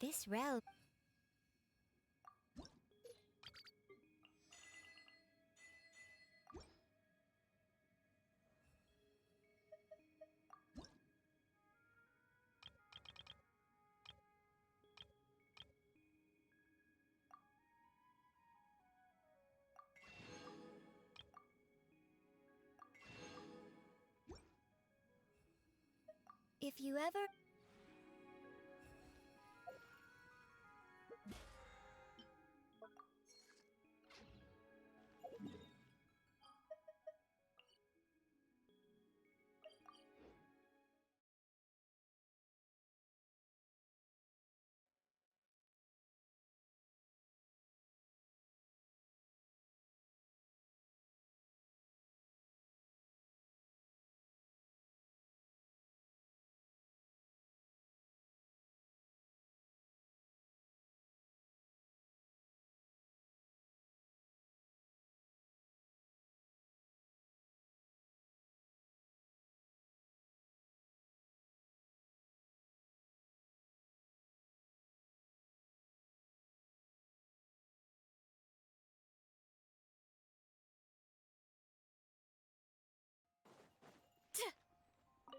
This realm. If you ever...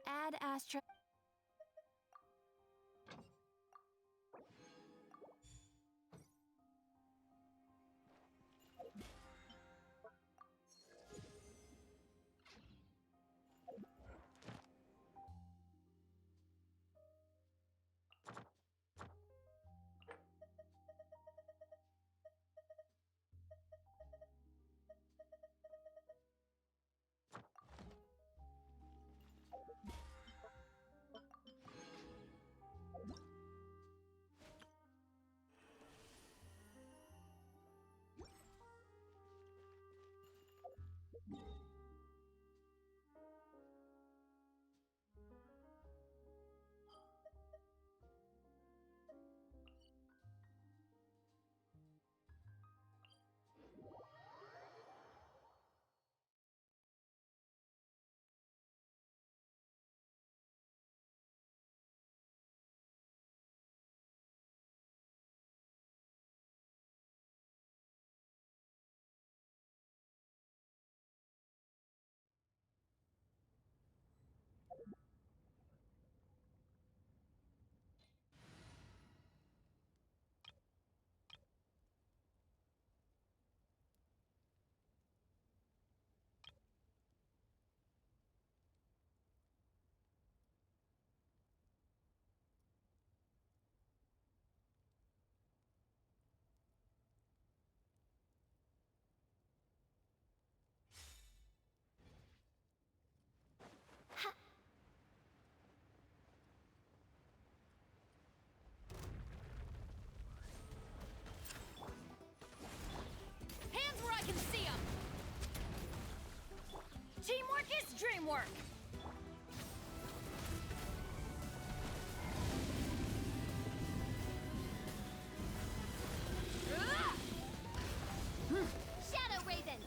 Add Astra... Hands where I can see them! Teamwork is dreamwork! Shadow Raven!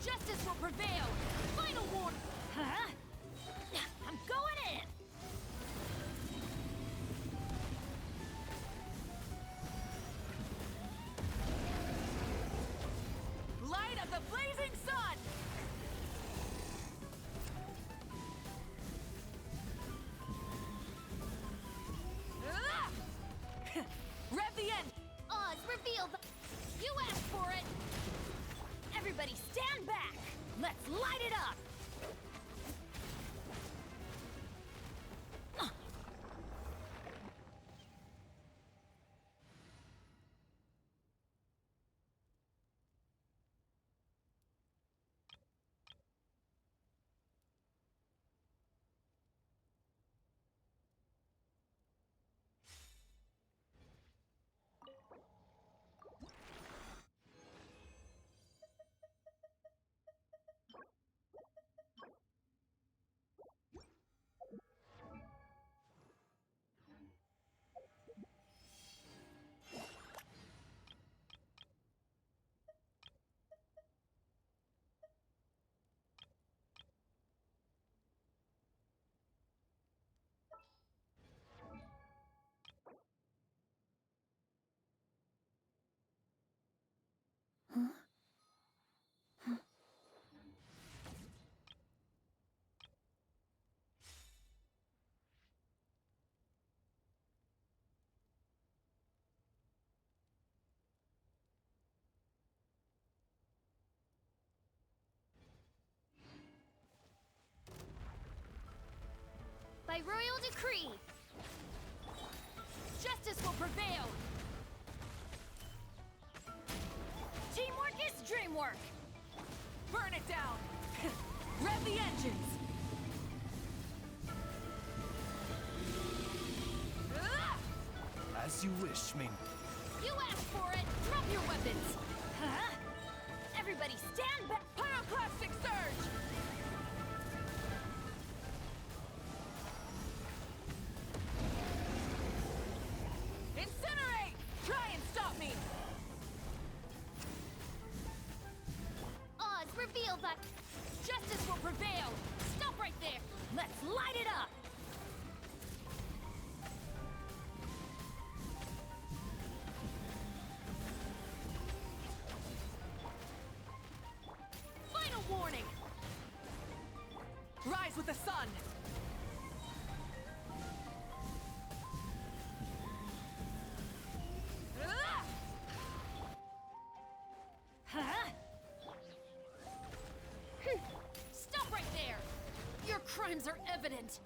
Justice will prevail! Final warning! Huh? I'm going in! Light of the blazing sun! Rev the end! Oz, reveal the... You asked for it! Everybody stand back! Let's light it up! By royal decree, justice will prevail. Teamwork is dreamwork. Burn it down! Rev the engines! As you wish, Ming. You asked for it! Drop your weapons! Huh? Everybody stand back! Pyroclastic surge! Incinerate! Try and stop me! Oz, reveal that justice will prevail! Stop right there! Let's light it up! Final warning! Rise with the sun! Huh? Stop right there! Your crimes are evident!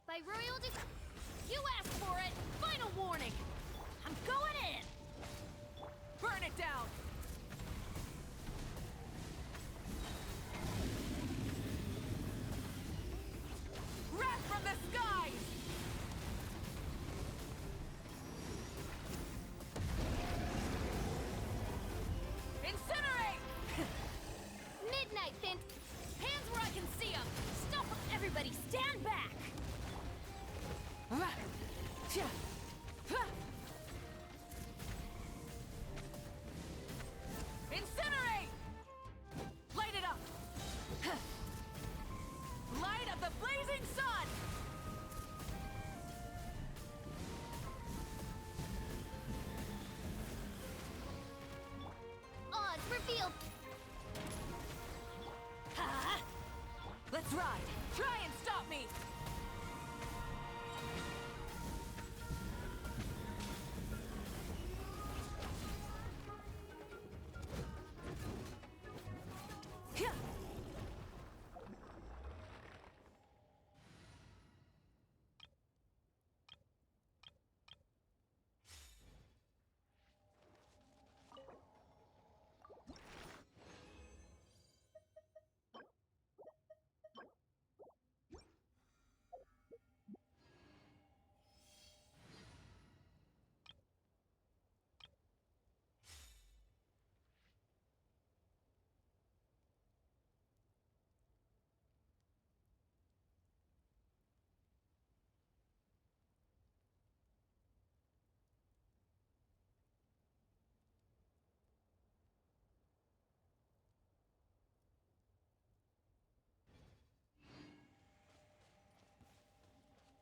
By royal decree, you asked for it! Final warning! I'm going in! Burn it down! Wrath from the skies! Incinerate! Midnight Fint! Hands where I can see them! Stop! Everybody stand back! Incinerate! Light it up! Light of the blazing sun! Oz, reveal! Ha! Let's ride! Try and stop me! Hyah!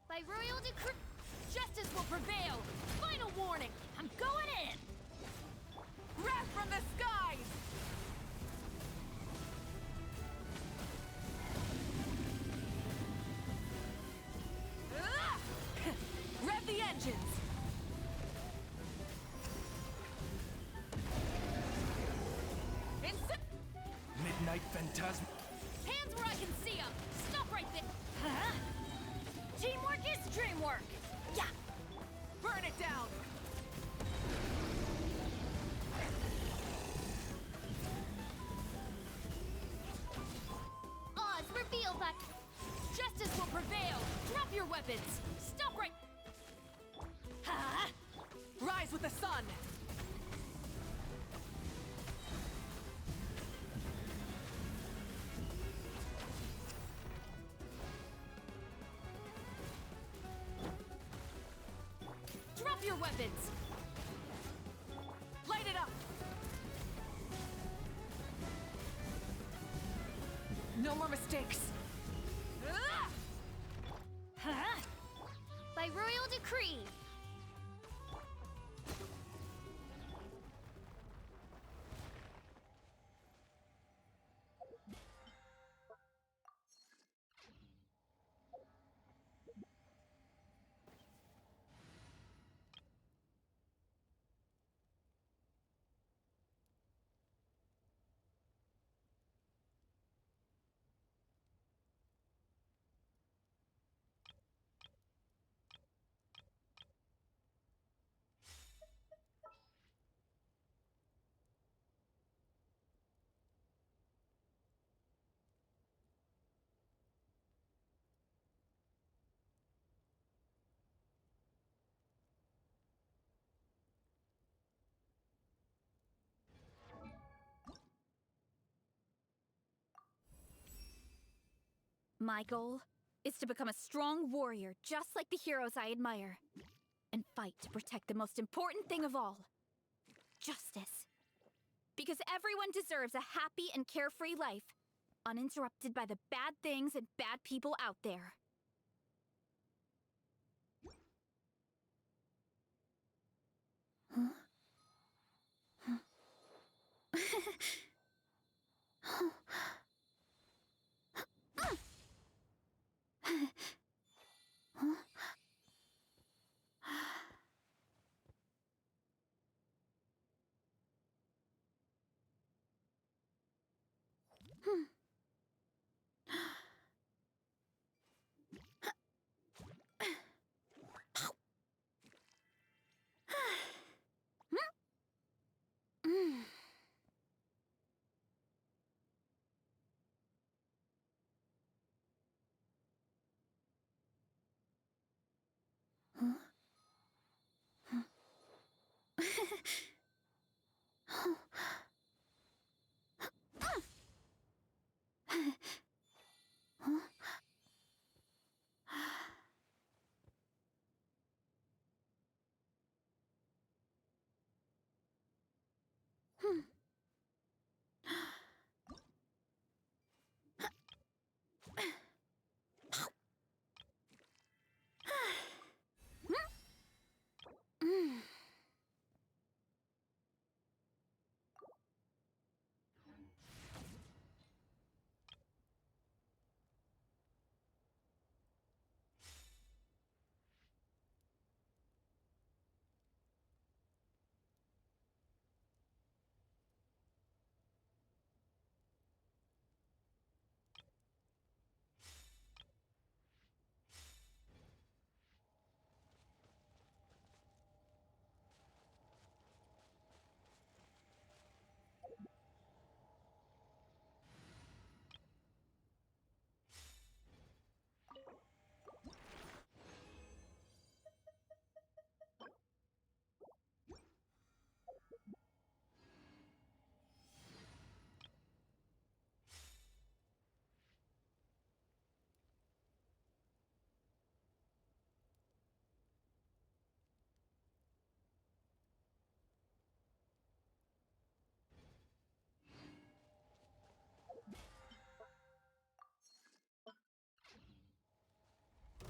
By royal decree, justice will prevail! Final warning! I'm going in! Wrath from the skies! Rev the engines! night phantasm. Hands where I can see them! Stop right there! Huh? Teamwork is dreamwork! Yeah! Burn it down! Oz, reveal that... Justice will prevail! Drop your weapons! Stop right... Huh? Rise with the sun! Drop your weapons! Light it up! No more mistakes! Ah! Huh? By royal decree! My goal is to become a strong warrior just like the heroes I admire. And fight to protect the most important thing of all. Justice. Because everyone deserves a happy and carefree life, uninterrupted by the bad things and bad people out there. Huh?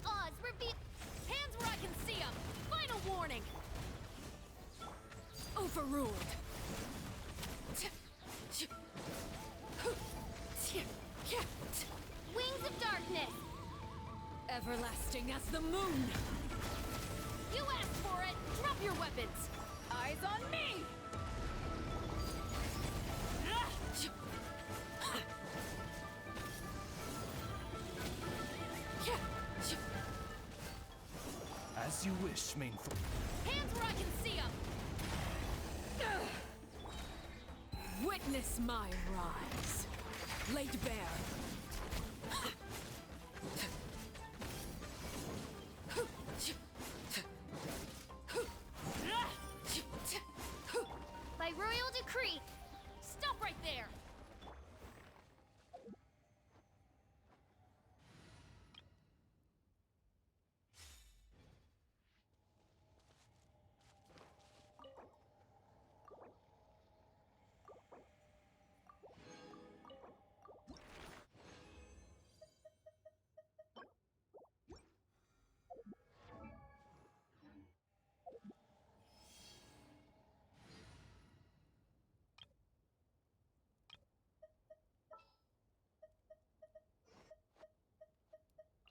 Oz, reveal... Hands where I can see them! Final warning! Overruled! Wings of darkness! Everlasting as the moon! You asked for it! Drop your weapons! Eyes on me! As you wish, main force. Hands where I can see them! Witness my rise. Laid bare. By royal decree! Stop right there!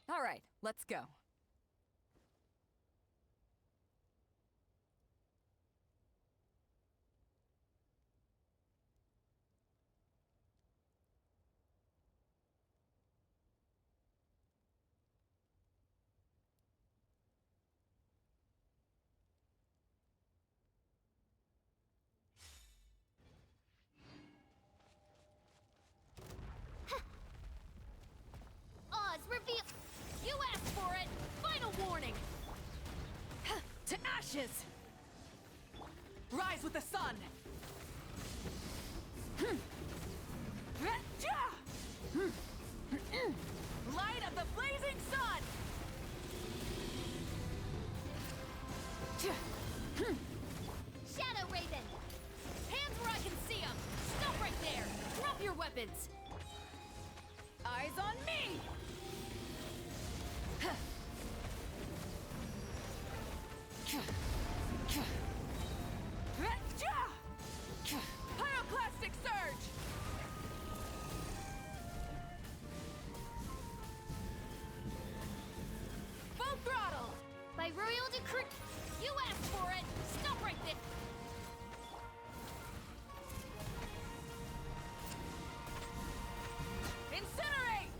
All right, let's go. Oz, reveal. You asked for it! Final warning! To ashes! Rise with the sun! Light of the blazing sun! Shadow Raven! Hands where I can see them! Stop right there! Drop your weapons! Eyes on me! Pyroclastic surge! Full throttle! By royal decree. You asked for it! Stop right there! Incinerate!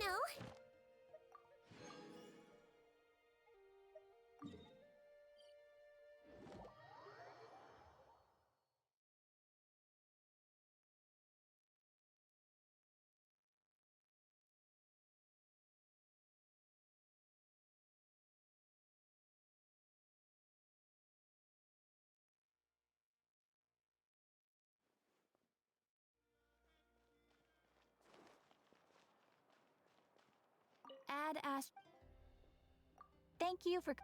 No. Add Ash. Thank you for.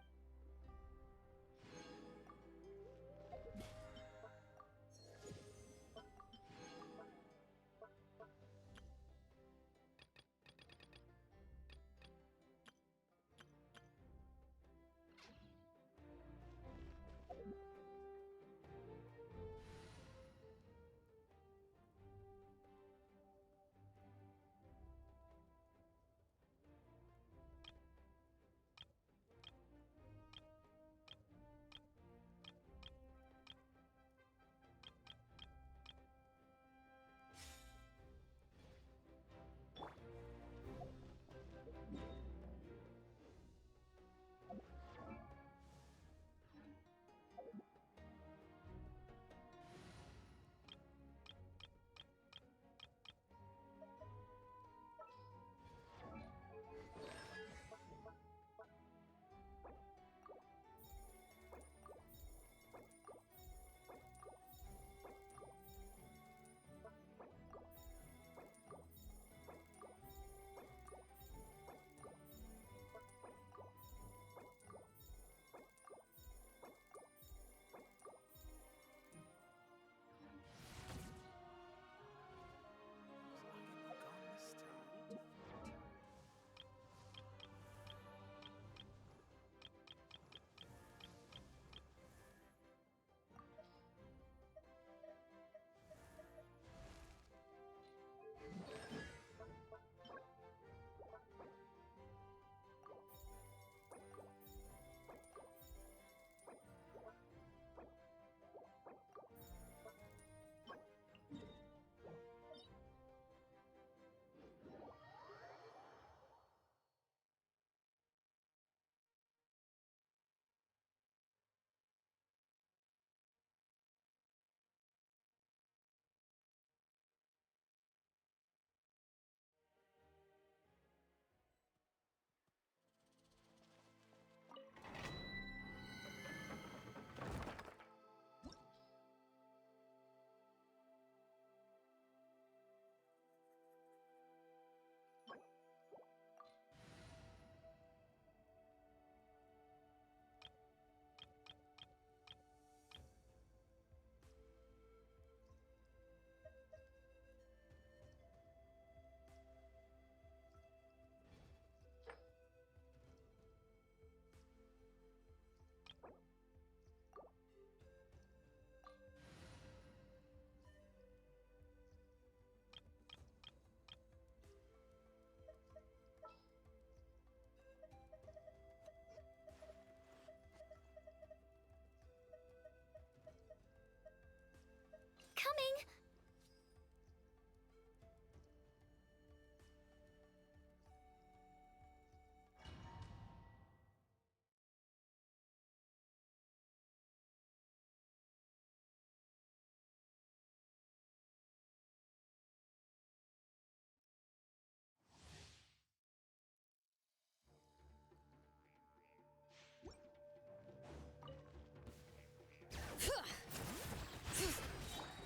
coming!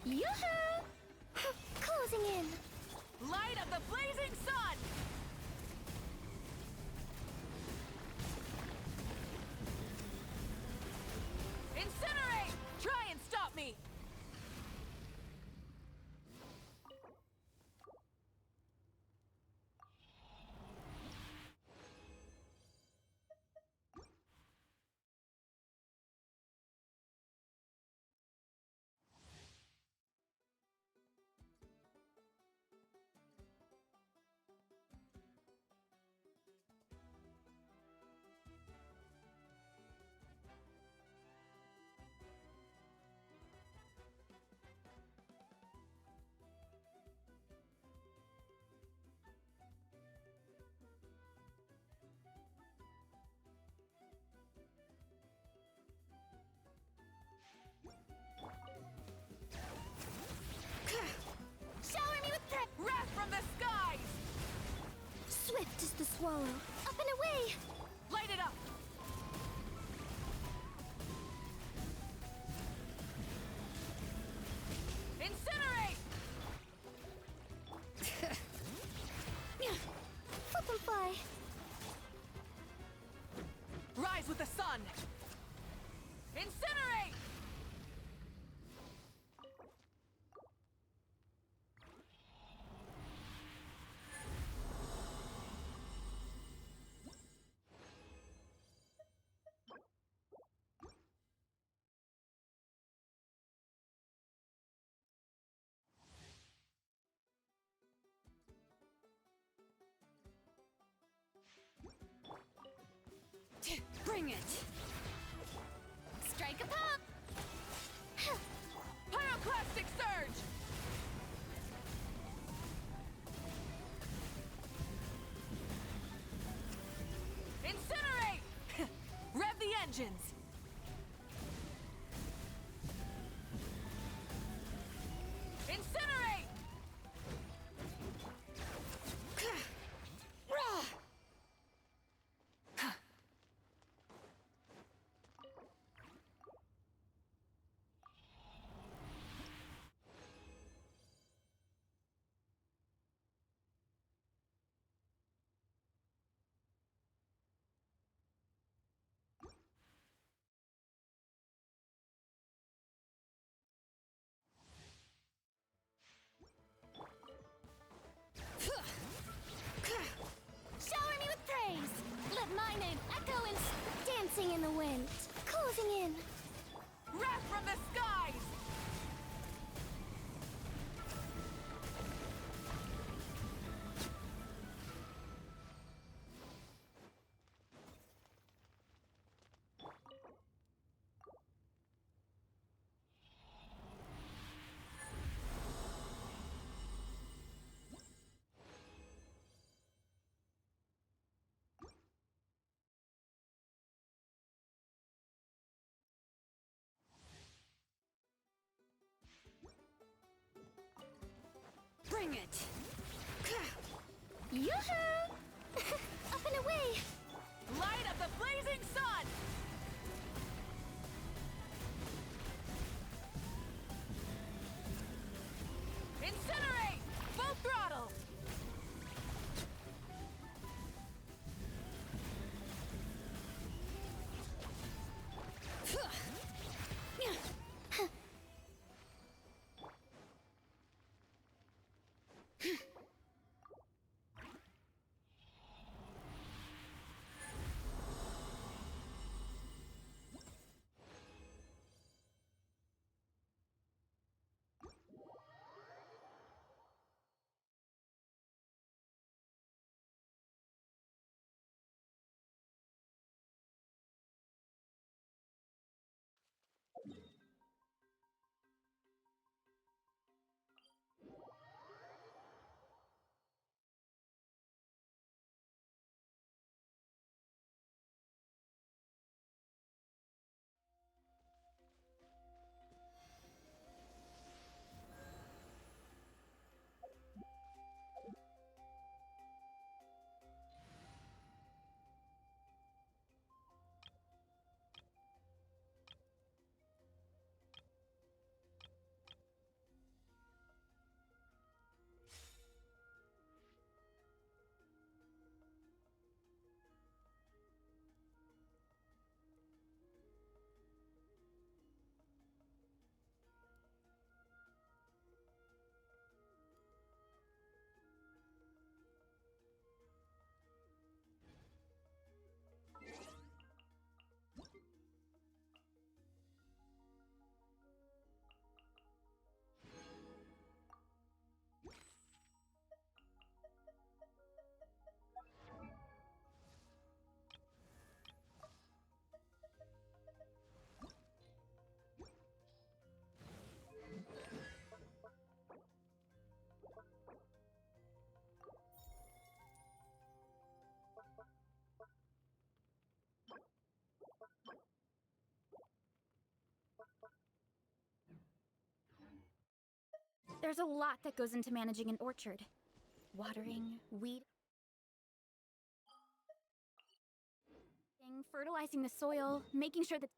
Yoo-hoo! Closing in! Light of the blazing sun! Incinerate! Try and stop me! Shower me with Wrath from the skies! Swift is the swallow. Up and away! Light it up! Incinerate! Flip and fly. Rise with the sun! Incinerate! Bring it! Strike a pop! Pyroclastic surge! Incinerate! Rev the engines! Incinerate! Shower me with praise! Let my name echo in dancing in the wind. Closing in. Wrath from the skies! Bring it! Yoo-hoo! Up and away! Light of the blazing sun! Incinerate! Full throttle! There's a lot that goes into managing an orchard. Watering, weeding, fertilizing the soil, making sure that...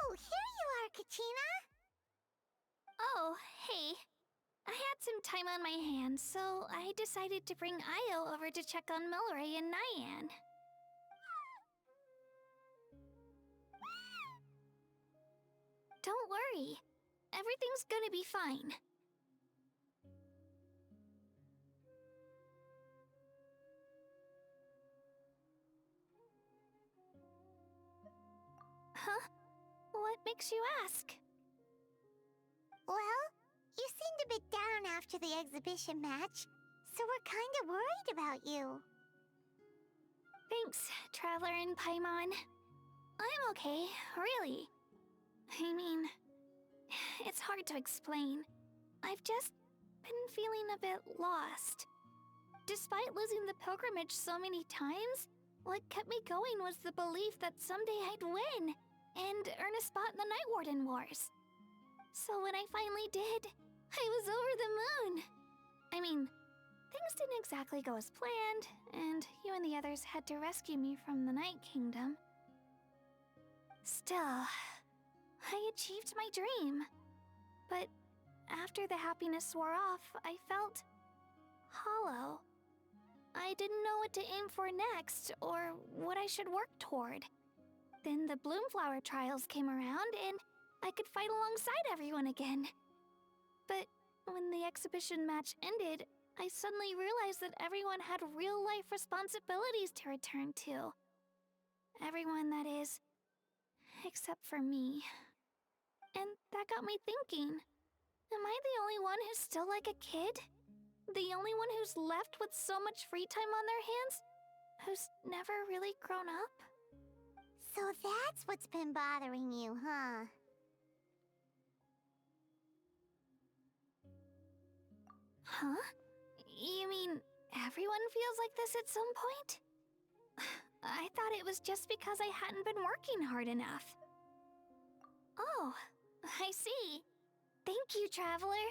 Oh, here you are, Katrina! Oh, hey. I had some time on my hands, so I decided to bring Io over to check on Milray and Nyan. Don't worry. Everything's gonna be fine. Huh? What makes you ask? Well, you seemed a bit down after the exhibition match, so we're kinda worried about you. Thanks, Traveler and Paimon. I'm okay, really. I mean, it's hard to explain. I've just been feeling a bit lost. Despite losing the pilgrimage so many times, what kept me going was the belief that someday I'd win and earn a spot in the Night Warden Wars. So when I finally did, I was over the moon. I mean, things didn't exactly go as planned, and you and the others had to rescue me from the Night Kingdom. Still, I achieved my dream. But after the happiness wore off, I felt hollow. I didn't know what to aim for next, or what I should work toward. Then the Bloomflower trials came around, and I could fight alongside everyone again. But when the exhibition match ended, I suddenly realized that everyone had real-life responsibilities to return to. Everyone, that is. Except for me. And that got me thinking, am I the only one who's still like a kid? The only one who's left with so much free time on their hands? Who's never really grown up? So that's what's been bothering you, huh? Huh? You mean everyone feels like this at some point? I thought it was just because I hadn't been working hard enough. Oh, I see. Thank you, Traveler.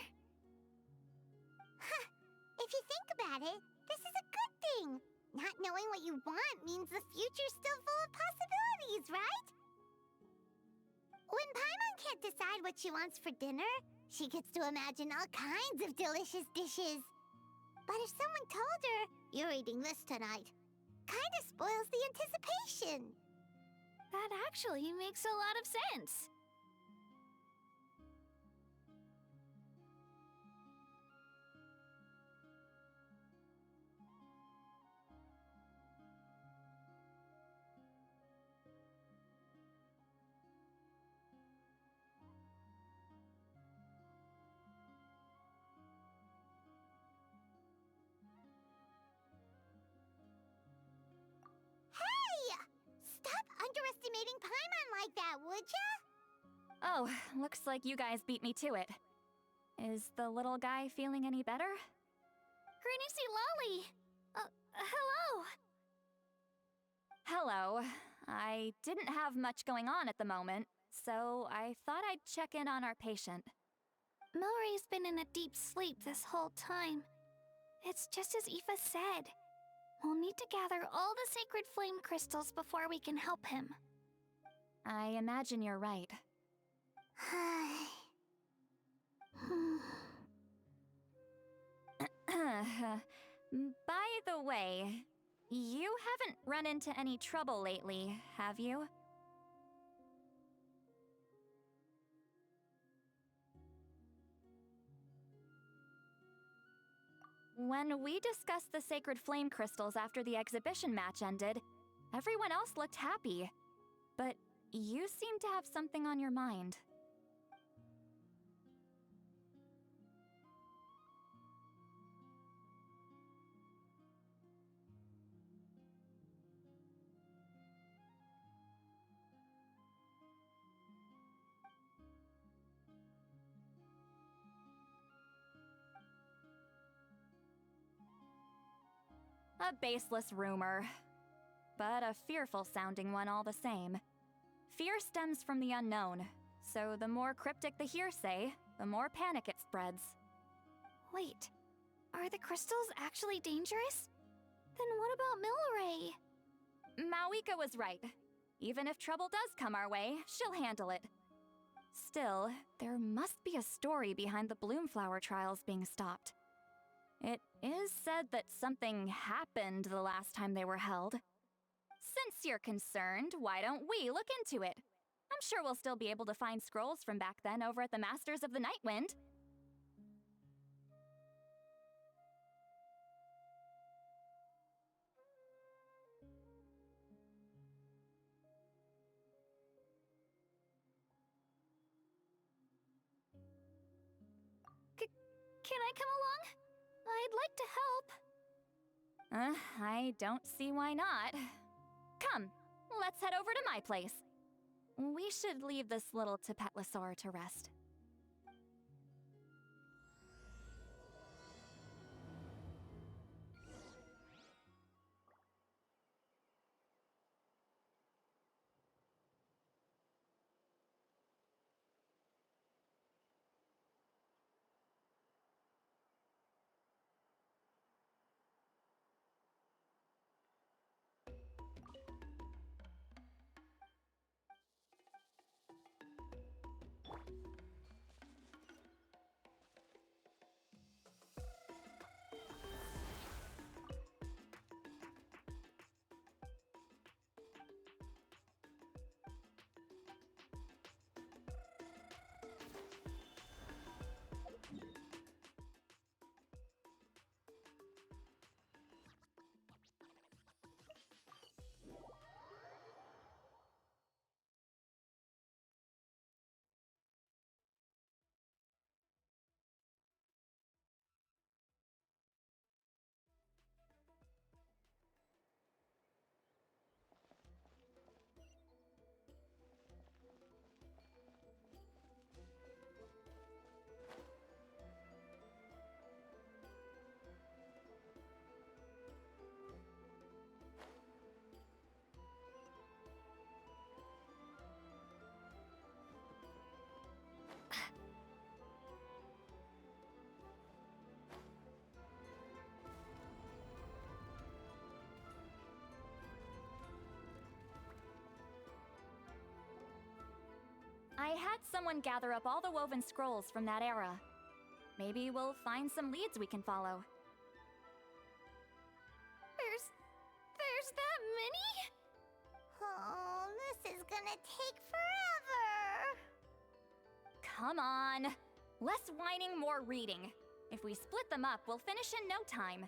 If you think about it, this is a good thing. Not knowing what you want means the future's still full of possibilities, right? When Paimon can't decide what she wants for dinner, she gets to imagine all kinds of delicious dishes. But if someone told her, "You're eating this tonight," kinda spoils the anticipation. That actually makes a lot of sense. Hey! Stop underestimating Paimon like that, would ya? Oh, looks like you guys beat me to it. Is the little guy feeling any better? Granny C. Lolly! Hello! Hello. I didn't have much going on at the moment, so I thought I'd check in on our patient. Milray's been in a deep sleep this whole time. It's just as Aoife said. We'll need to gather all the sacred flame crystals before we can help him. I imagine you're right. By the way, you haven't run into any trouble lately, have you? When we discussed the sacred flame crystals after the exhibition match ended, everyone else looked happy. But you seem to have something on your mind. A baseless rumor, but a fearful-sounding one all the same. Fear stems from the unknown, so the more cryptic the hearsay, the more panic it spreads. Wait, are the crystals actually dangerous? Then what about Milray? Mawika was right. Even if trouble does come our way, she'll handle it. Still, there must be a story behind the Bloomflower trials being stopped. It is said that something happened the last time they were held. Since you're concerned, why don't we look into it? I'm sure we'll still be able to find scrolls from back then over at the Masters of the Nightwind. Can I come along? I'd like to help. I don't see why not. Come, let's head over to my place. We should leave this little Tapetlosaur to rest. I had someone gather up all the woven scrolls from that era. Maybe we'll find some leads we can follow. There's that many? Oh, this is gonna take forever. Come on! Less whining, more reading. If we split them up, we'll finish in no time.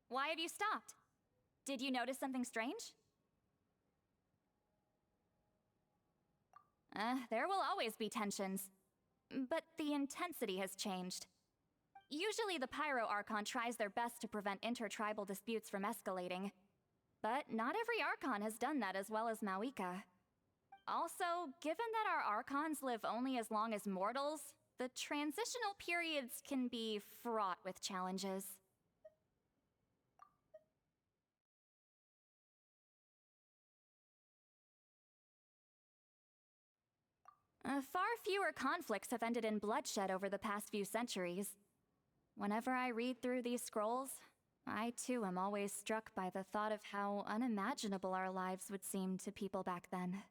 Why have you stopped? Did you notice something strange? There will always be tensions. But the intensity has changed. Usually the Pyro Archon tries their best to prevent intertribal disputes from escalating. But not every Archon has done that as well as Mawika. Also, given that our Archons live only as long as mortals, the transitional periods can be fraught with challenges. Far fewer conflicts have ended in bloodshed over the past few centuries. Whenever I read through these scrolls, I too am always struck by the thought of how unimaginable our lives would seem to people back then.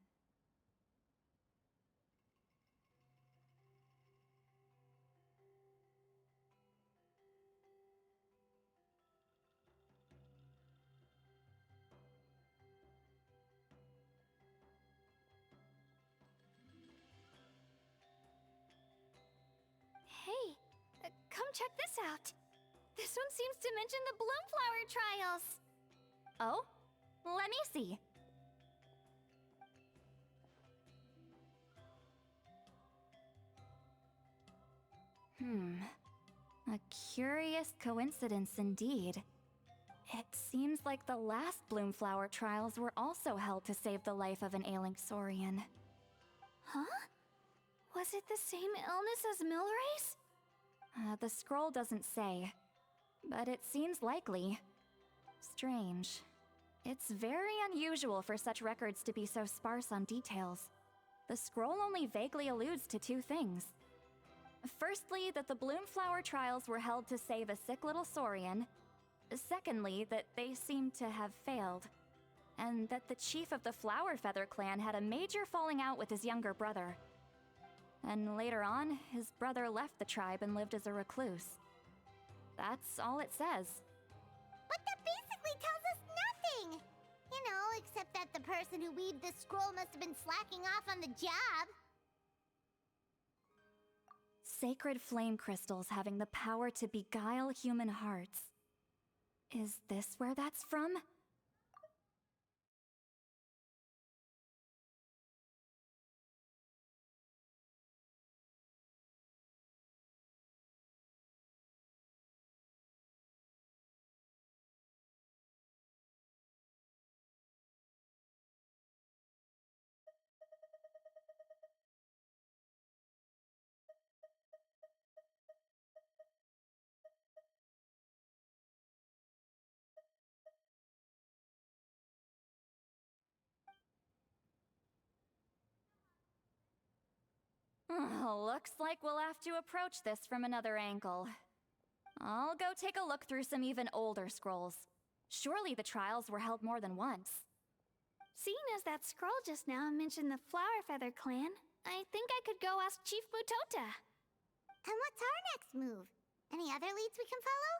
Hey, come check this out. This one seems to mention the Bloomflower trials. Oh? Let me see. A curious coincidence indeed. It seems like the last Bloomflower trials were also held to save the life of an ailing Saurian. Huh? Was it the same illness as Milrace? The scroll doesn't say, but it seems likely. Strange. It's very unusual for such records to be so sparse on details. The scroll only vaguely alludes to two things. Firstly, that the Bloomflower trials were held to save a sick little Saurian. Secondly, that they seem to have failed. And that the chief of the Flower Feather clan had a major falling out with his younger brother. And later on, his brother left the tribe and lived as a recluse. That's all it says. But that basically tells us nothing! You know, except that the person who weaved this scroll must have been slacking off on the job. Sacred flame crystals having the power to beguile human hearts. Is this where that's from? Looks like we'll have to approach this from another angle. I'll go take a look through some even older scrolls. Surely the trials were held more than once. Seeing as that scroll just now mentioned the Flower Feather clan, I think I could go ask Chief Mutota. And what's our next move? Any other leads we can follow?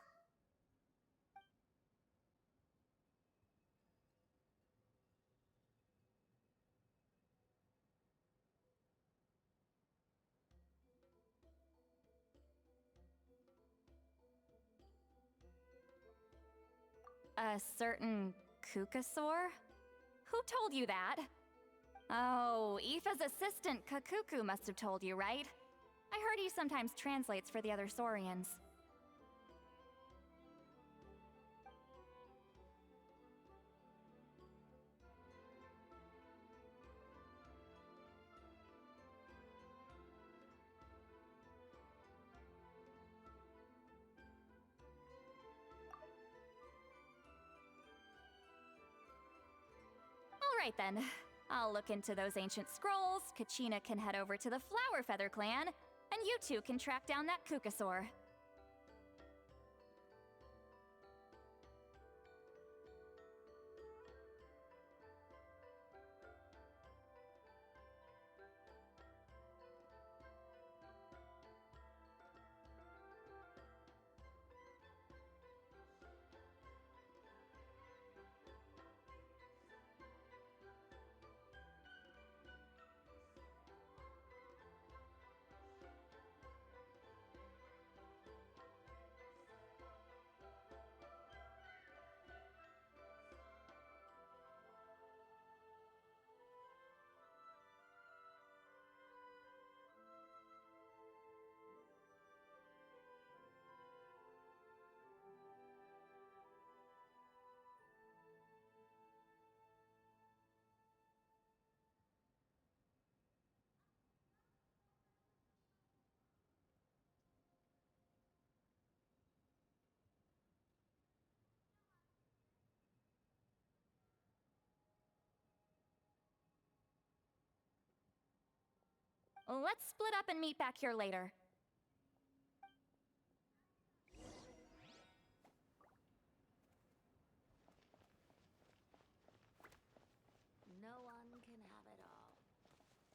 A certain Kukasaur? Who told you that? Oh, Aoife's assistant, Kakuku, must have told you, right? I heard he sometimes translates for the other Saurians. All right then. I'll look into those ancient scrolls, Kachina can head over to the Flower Feather clan, and you two can track down that Kukasaur. Let's split up and meet back here later. No one can have it all.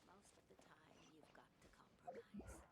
Most of the time, you've got to compromise.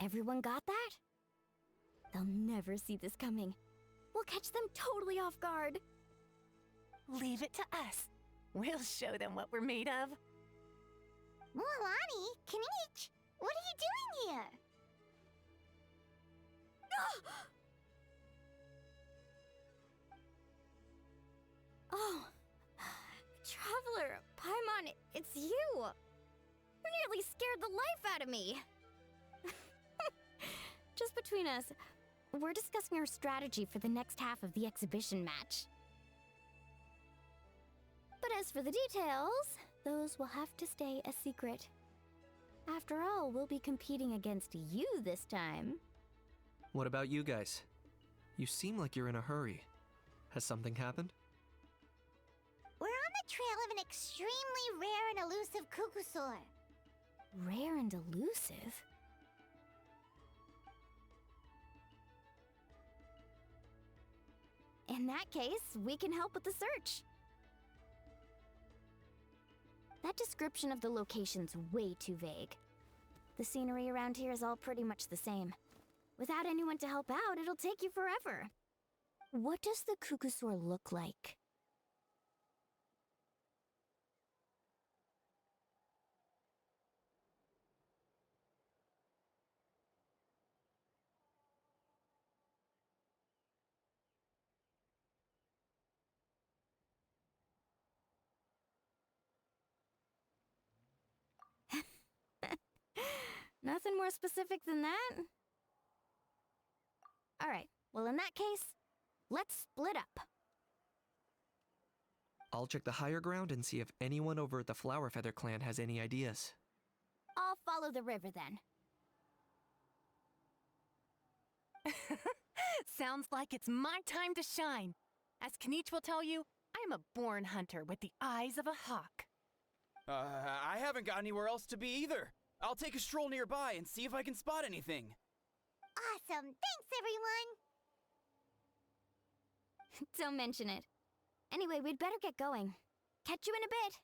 Everyone got that? They'll never see this coming. We'll catch them totally off guard. Leave it to us. We'll show them what we're made of. Mualani, Kinich, what are you doing here? Oh, Traveler, Paimon, it's you! You nearly scared the life out of me! Just between us, we're discussing our strategy for the next half of the exhibition match. But as for the details, those will have to stay a secret. After all, we'll be competing against you this time. What about you guys? You seem like you're in a hurry. Has something happened? We're on the trail of an extremely rare and elusive Kukusaur. Rare and elusive? In that case, we can help with the search. That description of the location's way too vague. The scenery around here is all pretty much the same. Without anyone to help out, it'll take you forever. What does the Kukusaur look like? Nothing more specific than that? Alright, well in that case, let's split up. I'll check the higher ground and see if anyone over at the Flower Feather clan has any ideas. I'll follow the river then. Sounds like it's my time to shine. As Kinich will tell you, I'm a born hunter with the eyes of a hawk. I haven't got anywhere else to be either. I'll take a stroll nearby and see if I can spot anything. Awesome, thanks everyone! Don't mention it. Anyway, we'd better get going. Catch you in a bit.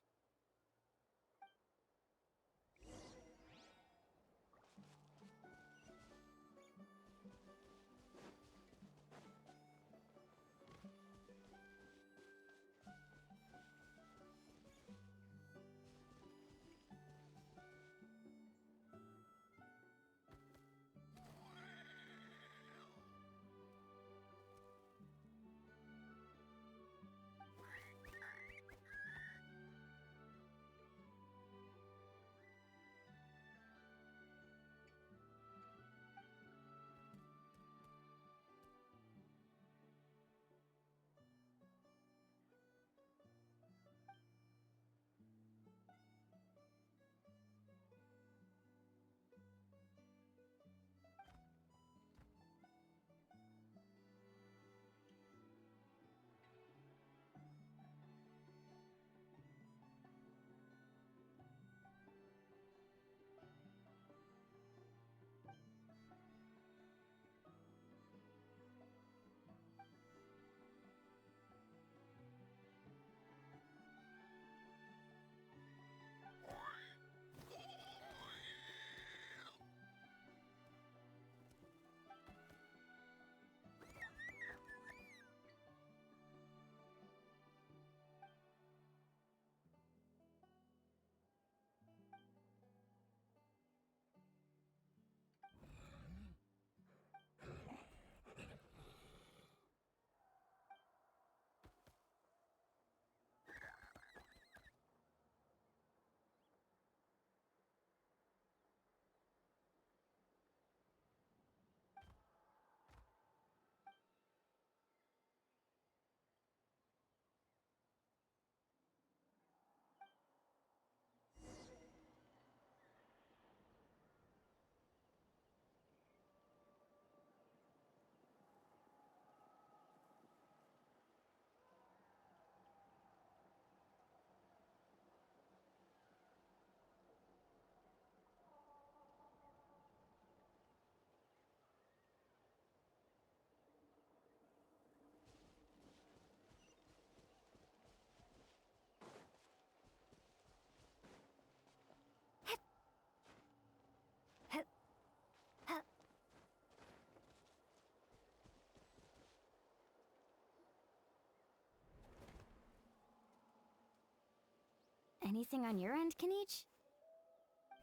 Anything on your end, Kanich?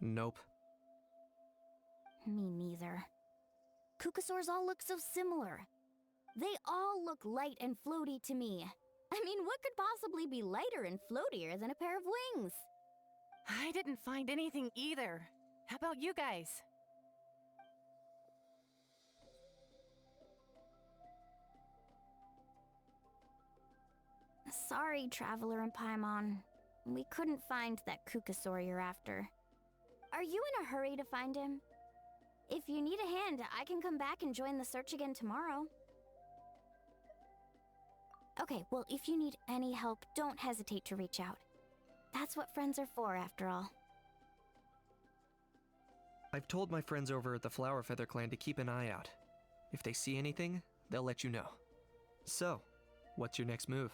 Nope. Me neither. Kukasaurs all look so similar. They all look light and floaty to me. I mean, what could possibly be lighter and floatier than a pair of wings? I didn't find anything either. How about you guys? Sorry, Traveler and Paimon. We couldn't find that Kukasaur you're after. Are you in a hurry to find him? If you need a hand, I can come back and join the search again tomorrow. Okay, well, if you need any help, don't hesitate to reach out. That's what friends are for, after all. I've told my friends over at the Flower Feather Clan to keep an eye out. If they see anything, they'll let you know. So, what's your next move?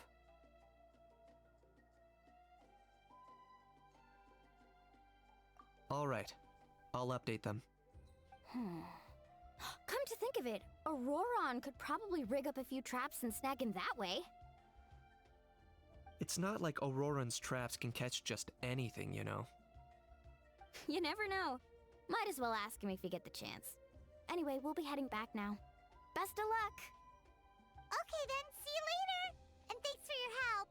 All right, I'll update them. Come to think of it, Auroron could probably rig up a few traps and snag him that way. It's not like Auroran's traps can catch just anything, you know. You never know. Might as well ask him if you get the chance. Anyway, we'll be heading back now. Best of luck! Okay then, see you later! And thanks for your help!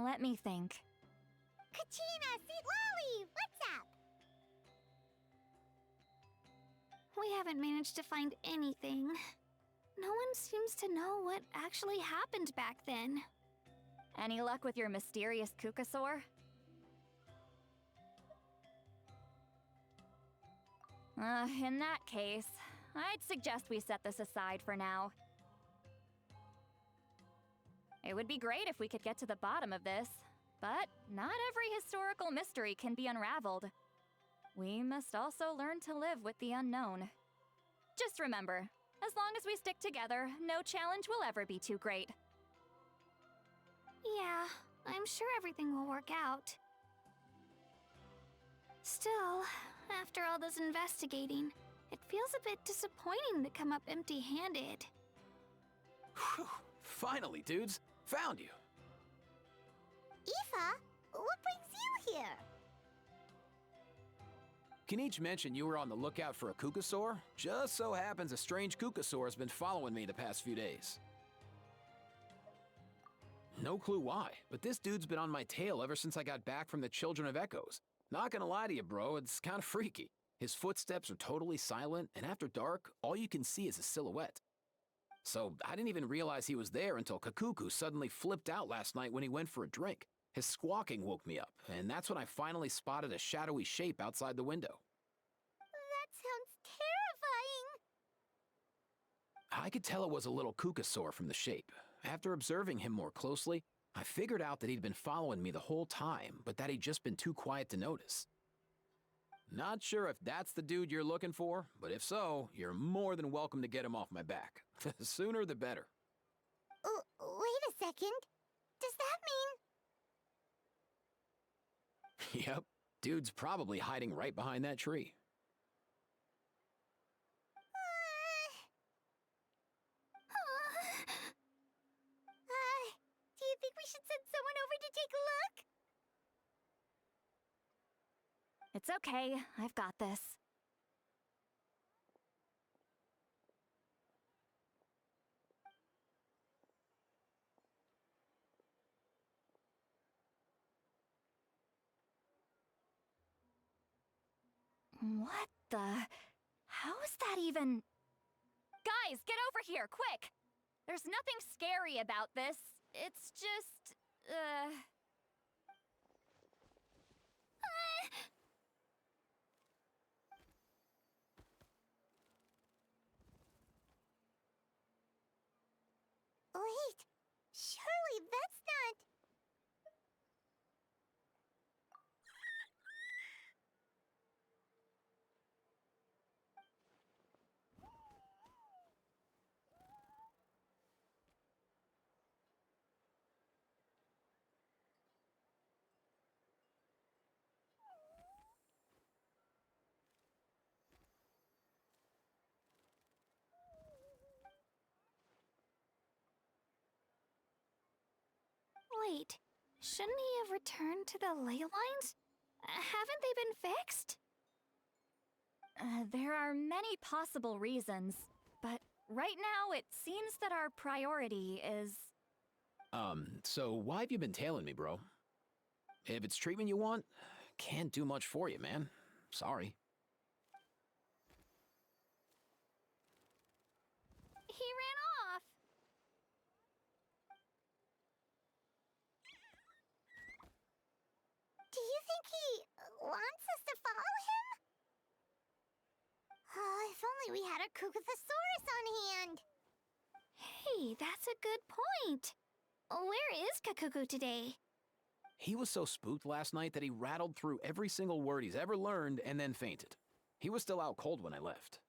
Let me think. Kachina, Sweet Lolly, what's up? We haven't managed to find anything. No one seems to know what actually happened back then. Any luck with your mysterious Kukasaur? In that case, I'd suggest we set this aside for now. It would be great if we could get to the bottom of this, but not every historical mystery can be unraveled. We must also learn to live with the unknown. Just remember, as long as we stick together, no challenge will ever be too great. Yeah, I'm sure everything will work out. Still, after all this investigating, it feels a bit disappointing to come up empty-handed. Whew. Finally, dudes. Found you. Aoife, what brings you here? Kanich mentioned you were on the lookout for a Kukasaur. Just so happens a strange Kukasaur has been following me the past few days. No clue why, but this dude's been on my tail ever since I got back from the Children of Echoes. Not gonna lie to you, bro, it's kinda freaky. His footsteps are totally silent, and after dark, all you can see is a silhouette. So I didn't even realize he was there until Kakuku suddenly flipped out last night when he went for a drink. His squawking woke me up, and that's when I finally spotted a shadowy shape outside the window. That sounds terrifying. I could tell it was a little Kukasaur from the shape. After observing him more closely, I figured out that he'd been following me the whole time, but that he'd just been too quiet to notice. Not sure if that's the dude you're looking for, but if so, you're more than welcome to get him off my back. The sooner the better. Wait a second. Does that mean... Yep, dude's probably hiding right behind that tree. Do you think we should send someone over to take a look? It's okay, I've got this. What the? How is that even? Guys, get over here, quick! There's nothing scary about this. It's just, Wait, surely that's not... Wait, shouldn't he have returned to the ley lines? Haven't they been fixed? there are many possible reasons, but right now it seems that our priority is... So why have you been tailing me, bro? If it's treatment you want, can't do much for you, man. Sorry. He ran off. Do you think he wants us to follow him? Oh, if only we had a Kukathosaurus on hand. Hey, that's a good point. Where is Kakuku today? He was so spooked last night that he rattled through every single word he's ever learned and then fainted. He was still out cold when I left.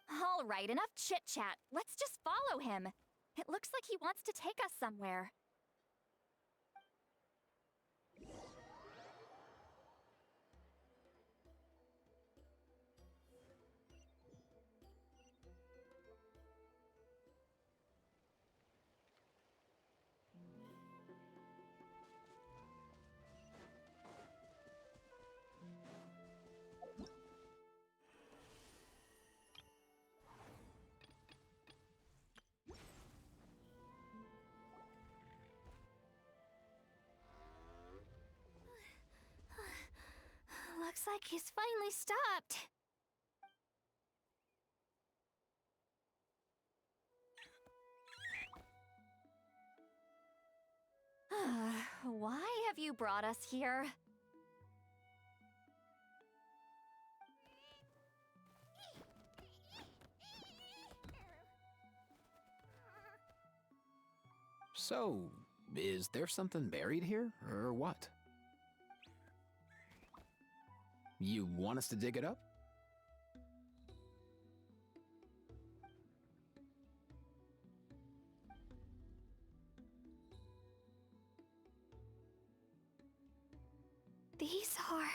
All right, enough chit-chat. Let's just follow him. It looks like he wants to take us somewhere. Looks like he's finally stopped. Why have you brought us here? So, is there something buried here, or what? You want us to dig it up? These are...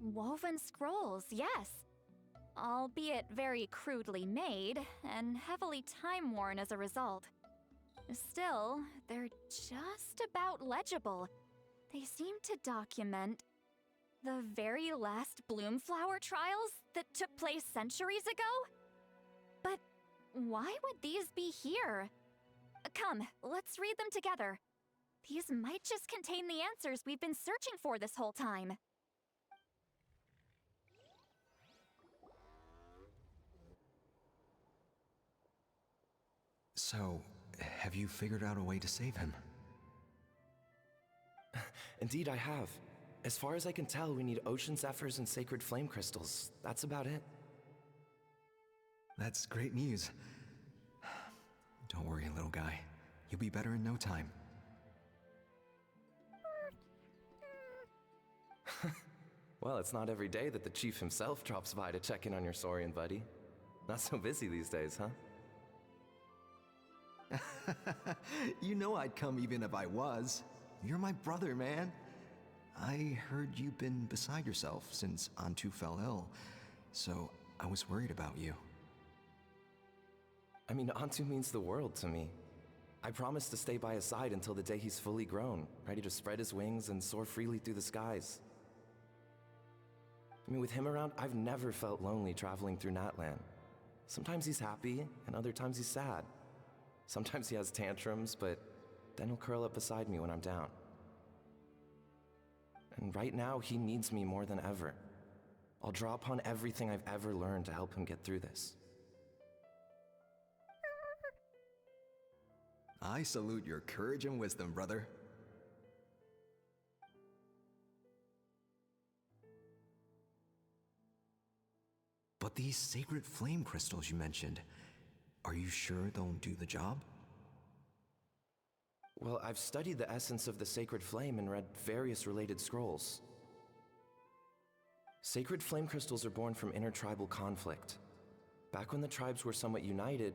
Woven scrolls, yes. Albeit very crudely made, and heavily time-worn as a result. Still, they're just about legible. They seem to document the very last Bloomflower trials that took place centuries ago? But why would these be here? Come, let's read them together. These might just contain the answers we've been searching for this whole time. So, have you figured out a way to save him? Indeed, I have. As far as I can tell, we need ocean zephyrs and sacred flame crystals. That's about it. That's great news. Don't worry, little guy. You'll be better in no time. Well, it's not every day that the chief himself drops by to check in on your Saurian buddy. Not so busy these days, huh? You know I'd come even if I was. You're my brother, man. I heard you've been beside yourself since Antu fell ill, so I was worried about you. I mean, Antu means the world to me. I promised to stay by his side until the day he's fully grown, ready to spread his wings and soar freely through the skies. I mean, with him around, I've never felt lonely traveling through Natlan. Sometimes he's happy, and other times he's sad. Sometimes he has tantrums, but then he'll curl up beside me when I'm down. And and right now he needs me more than ever. I'll draw upon everything I've ever learned to help him get through this. I salute your courage and wisdom, brother. But these sacred flame crystals you mentioned, are you sure they'll do the job? Well, I've studied the essence of the sacred flame and read various related scrolls. Sacred flame crystals are born from intertribal conflict. Back when the tribes were somewhat united,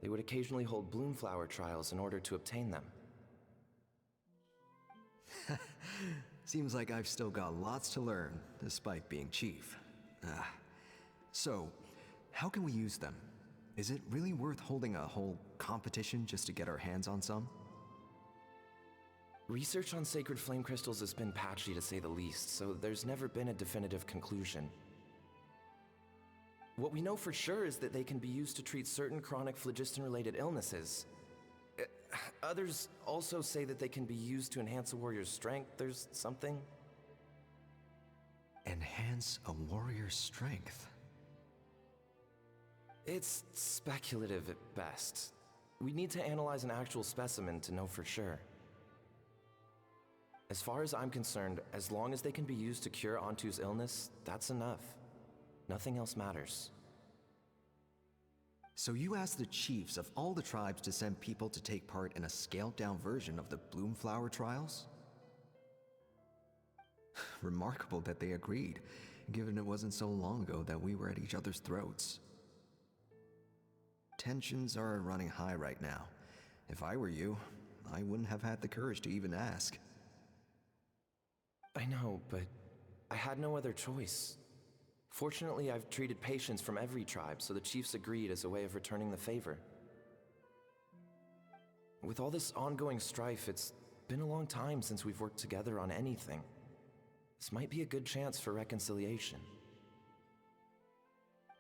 they would occasionally hold bloomflower trials in order to obtain them. Seems like I've still got lots to learn, despite being chief. So, how can we use them? Is it really worth holding a whole competition just to get our hands on some? Research on sacred flame crystals has been patchy to say the least, so there's never been a definitive conclusion. What we know for sure is that they can be used to treat certain chronic phlogiston-related illnesses. Others also say that they can be used to enhance a warrior's strength. There's something. Enhance a warrior's strength? It's speculative at best. We need to analyze an actual specimen to know for sure. As far as I'm concerned, as long as they can be used to cure Antu's illness, that's enough. Nothing else matters. So you asked the chiefs of all the tribes to send people to take part in a scaled-down version of the Bloomflower trials? Remarkable that they agreed, given it wasn't so long ago that we were at each other's throats. Tensions are running high right now. If I were you, I wouldn't have had the courage to even ask. I know, but I had no other choice. Fortunately, I've treated patients from every tribe, so the chiefs agreed as a way of returning the favor. With all this ongoing strife, it's been a long time since we've worked together on anything. This might be a good chance for reconciliation.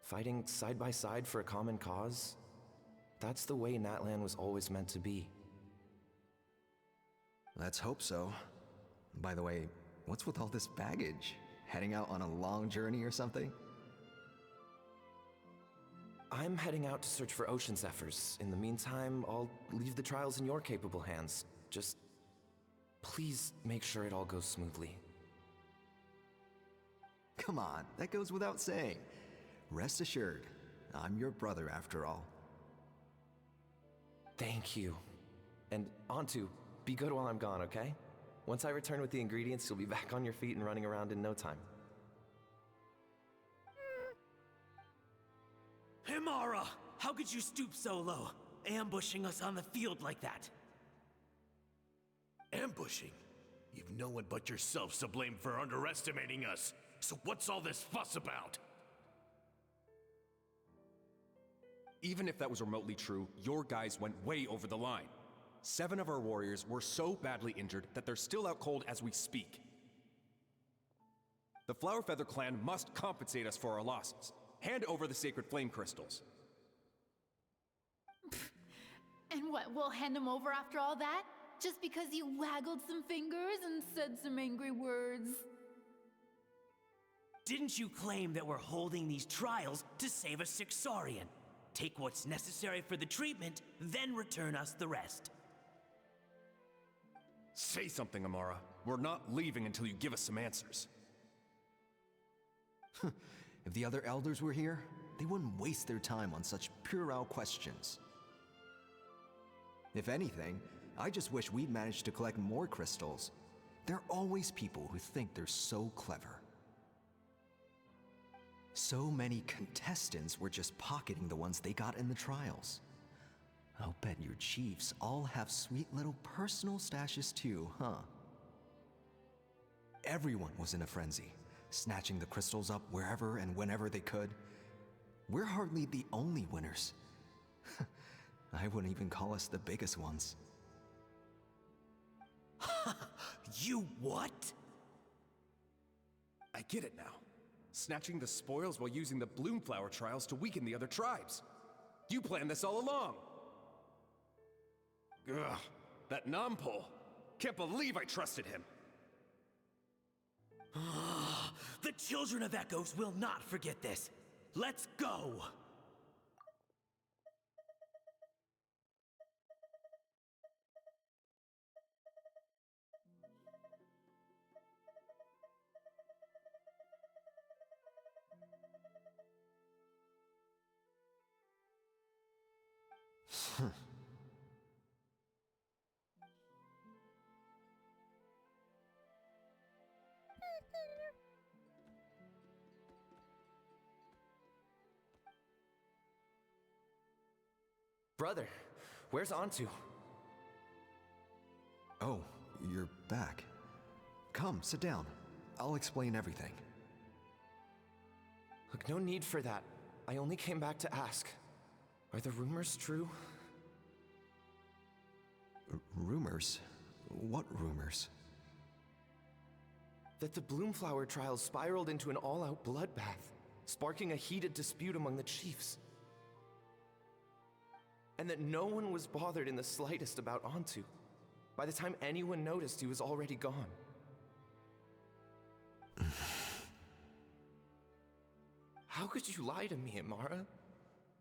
Fighting side by side for a common cause, that's the way Natlan was always meant to be. Let's hope so. By the way, what's with all this baggage? Heading out on a long journey or something? I'm heading out to search for ocean zephyrs. In the meantime, I'll leave the trials in your capable hands. Just please make sure it all goes smoothly. Come on, that goes without saying. Rest assured, I'm your brother after all. Thank you. And Antu, be good while I'm gone, okay? Once I return with the ingredients, you'll be back on your feet and running around in no time. Himara! How could you stoop so low, ambushing us on the field like that? Ambushing? You've no one but yourselves to blame for underestimating us. So what's all this fuss about? Even if that was remotely true, your guys went way over the line. 7 of our warriors were so badly injured that they're still out cold as we speak. The Flower Feather clan must compensate us for our losses. Hand over the sacred flame crystals. And what, we'll hand them over after all that? Just because you waggled some fingers and said some angry words? Didn't you claim that we're holding these trials to save a sick Saurian? Take what's necessary for the treatment, then return us the rest. Say something, Amara. We're not leaving until you give us some answers. If the other elders were here, they wouldn't waste their time on such puerile questions. If anything, I just wish we'd managed to collect more crystals. There are always people who think they're so clever. So many contestants were just pocketing the ones they got in the trials. I'll bet your chiefs all have sweet little personal stashes too, huh? Everyone was in a frenzy, snatching the crystals up wherever and whenever they could. We're hardly the only winners. I wouldn't even call us the biggest ones. You what? I get it now. Snatching the spoils while using the Bloomflower trials to weaken the other tribes. You planned this all along! Ugh, that Nampole. Can't believe I trusted him. Children of Echoes will not forget this. Let's go! Brother, where's Antu? Oh, you're back. Come, sit down. I'll explain everything. Look, no need for that. I only came back to ask. Are the rumors true? Rumors? What rumors? That the Bloomflower trials spiraled into an all-out bloodbath, sparking a heated dispute among the chiefs. And that no one was bothered in the slightest about Antu. By the time anyone noticed, he was already gone. How could you lie to me, Amara?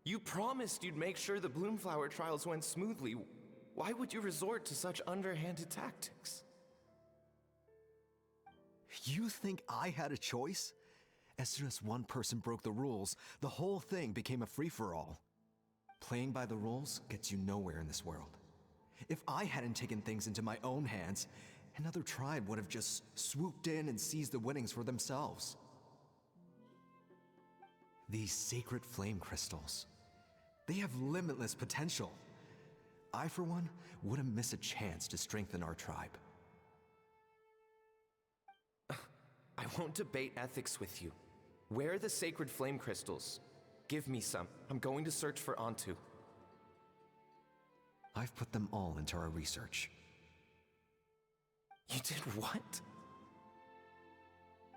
You promised you'd make sure the Bloomflower trials went smoothly. Why would you resort to such underhanded tactics? You think I had a choice? As soon as one person broke the rules, the whole thing became a free-for-all. Playing by the rules gets you nowhere in this world. If I hadn't taken things into my own hands, another tribe would have just swooped in and seized the winnings for themselves. These sacred flame crystals, they have limitless potential. I, for one, wouldn't miss a chance to strengthen our tribe. I won't debate ethics with you. Where are the sacred flame crystals? Give me some. I'm going to search for Antu. I've put them all into our research. You did what?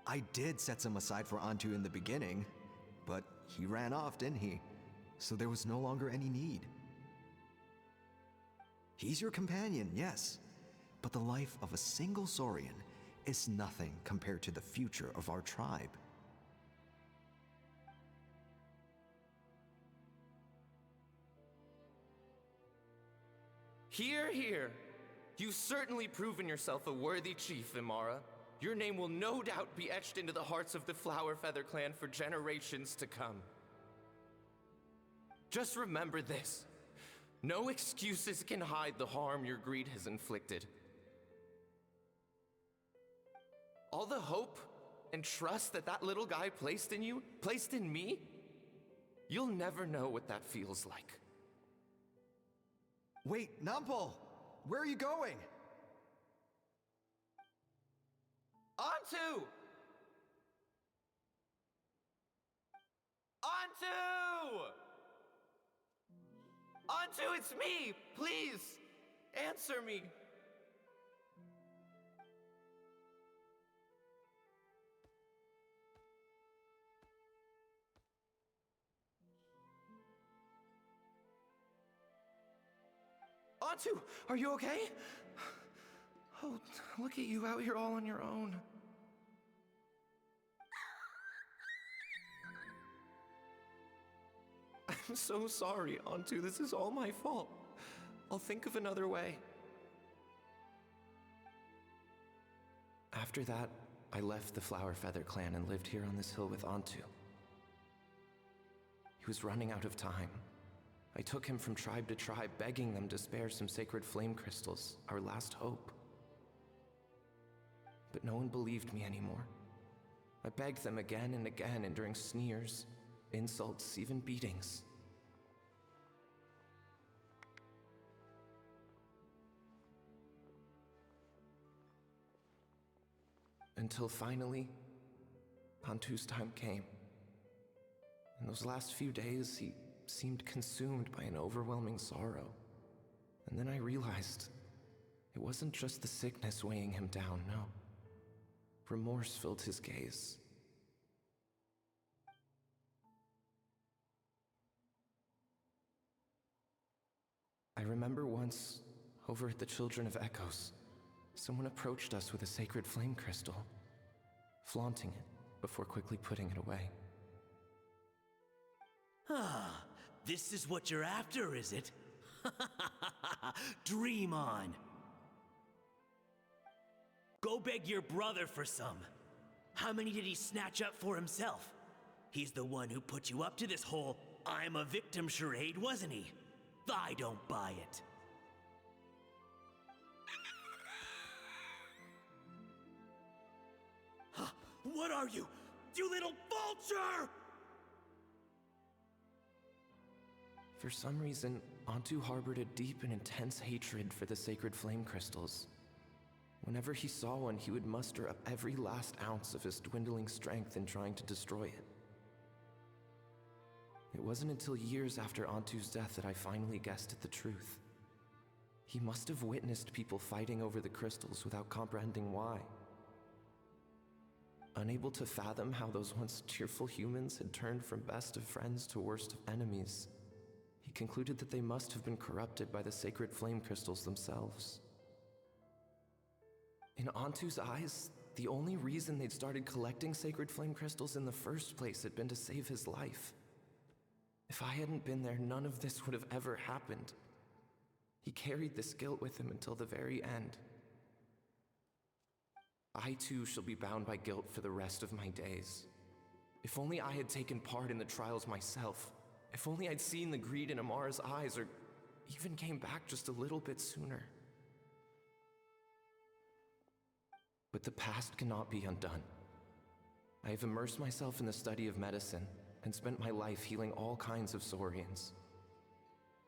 I did set some aside for Antu in the beginning, but he ran off, didn't he? So there was no longer any need. He's your companion, yes, but the life of a single Saurian is nothing compared to the future of our tribe. Hear, hear. You've certainly proven yourself a worthy chief, Imara. Your name will no doubt be etched into the hearts of the Flower Feather clan for generations to come. Just remember this. No excuses can hide the harm your greed has inflicted. All the hope and trust that that little guy placed in you, placed in me, you'll never know what that feels like. Wait, Nampal! Where are you going? Antu! Antu! Antu, it's me! Please, answer me! Antu, are you okay? Oh, look at you out here all on your own. I'm so sorry, Antu. This is all my fault. I'll think of another way. After that, I left the Flower Feather clan and lived here on this hill with Antu. He was running out of time. I took him from tribe to tribe, begging them to spare some sacred flame crystals, our last hope. But no one believed me anymore. I begged them again and again, enduring sneers, insults, even beatings. Until finally, Antu's time came. In those last few days, he seemed consumed by an overwhelming sorrow. And then I realized it wasn't just the sickness weighing him down, no. Remorse filled his gaze. I remember once, over at the Children of Echoes, someone approached us with a sacred flame crystal, flaunting it, before quickly putting it away. Ah, this is what you're after, is it? Dream on. Go beg your brother for some. How many did he snatch up for himself? He's the one who put you up to this whole I'm a victim charade, wasn't he? I don't buy it. What are you, you little vulture? For some reason, Antu harbored a deep and intense hatred for the sacred flame crystals. Whenever he saw one, he would muster up every last ounce of his dwindling strength in trying to destroy it. It wasn't until years after Antu's death that I finally guessed at the truth. He must have witnessed people fighting over the crystals without comprehending why. Unable to fathom how those once cheerful humans had turned from best of friends to worst of enemies, he concluded that they must have been corrupted by the sacred flame crystals themselves. In Antu's eyes, the only reason they'd started collecting sacred flame crystals in the first place had been to save his life. If I hadn't been there, none of this would have ever happened. He carried this guilt with him until the very end. I too shall be bound by guilt for the rest of my days. If only I had taken part in the trials myself. If only I'd seen the greed in Amara's eyes, or even came back just a little bit sooner. But the past cannot be undone. I have immersed myself in the study of medicine and spent my life healing all kinds of Saurians.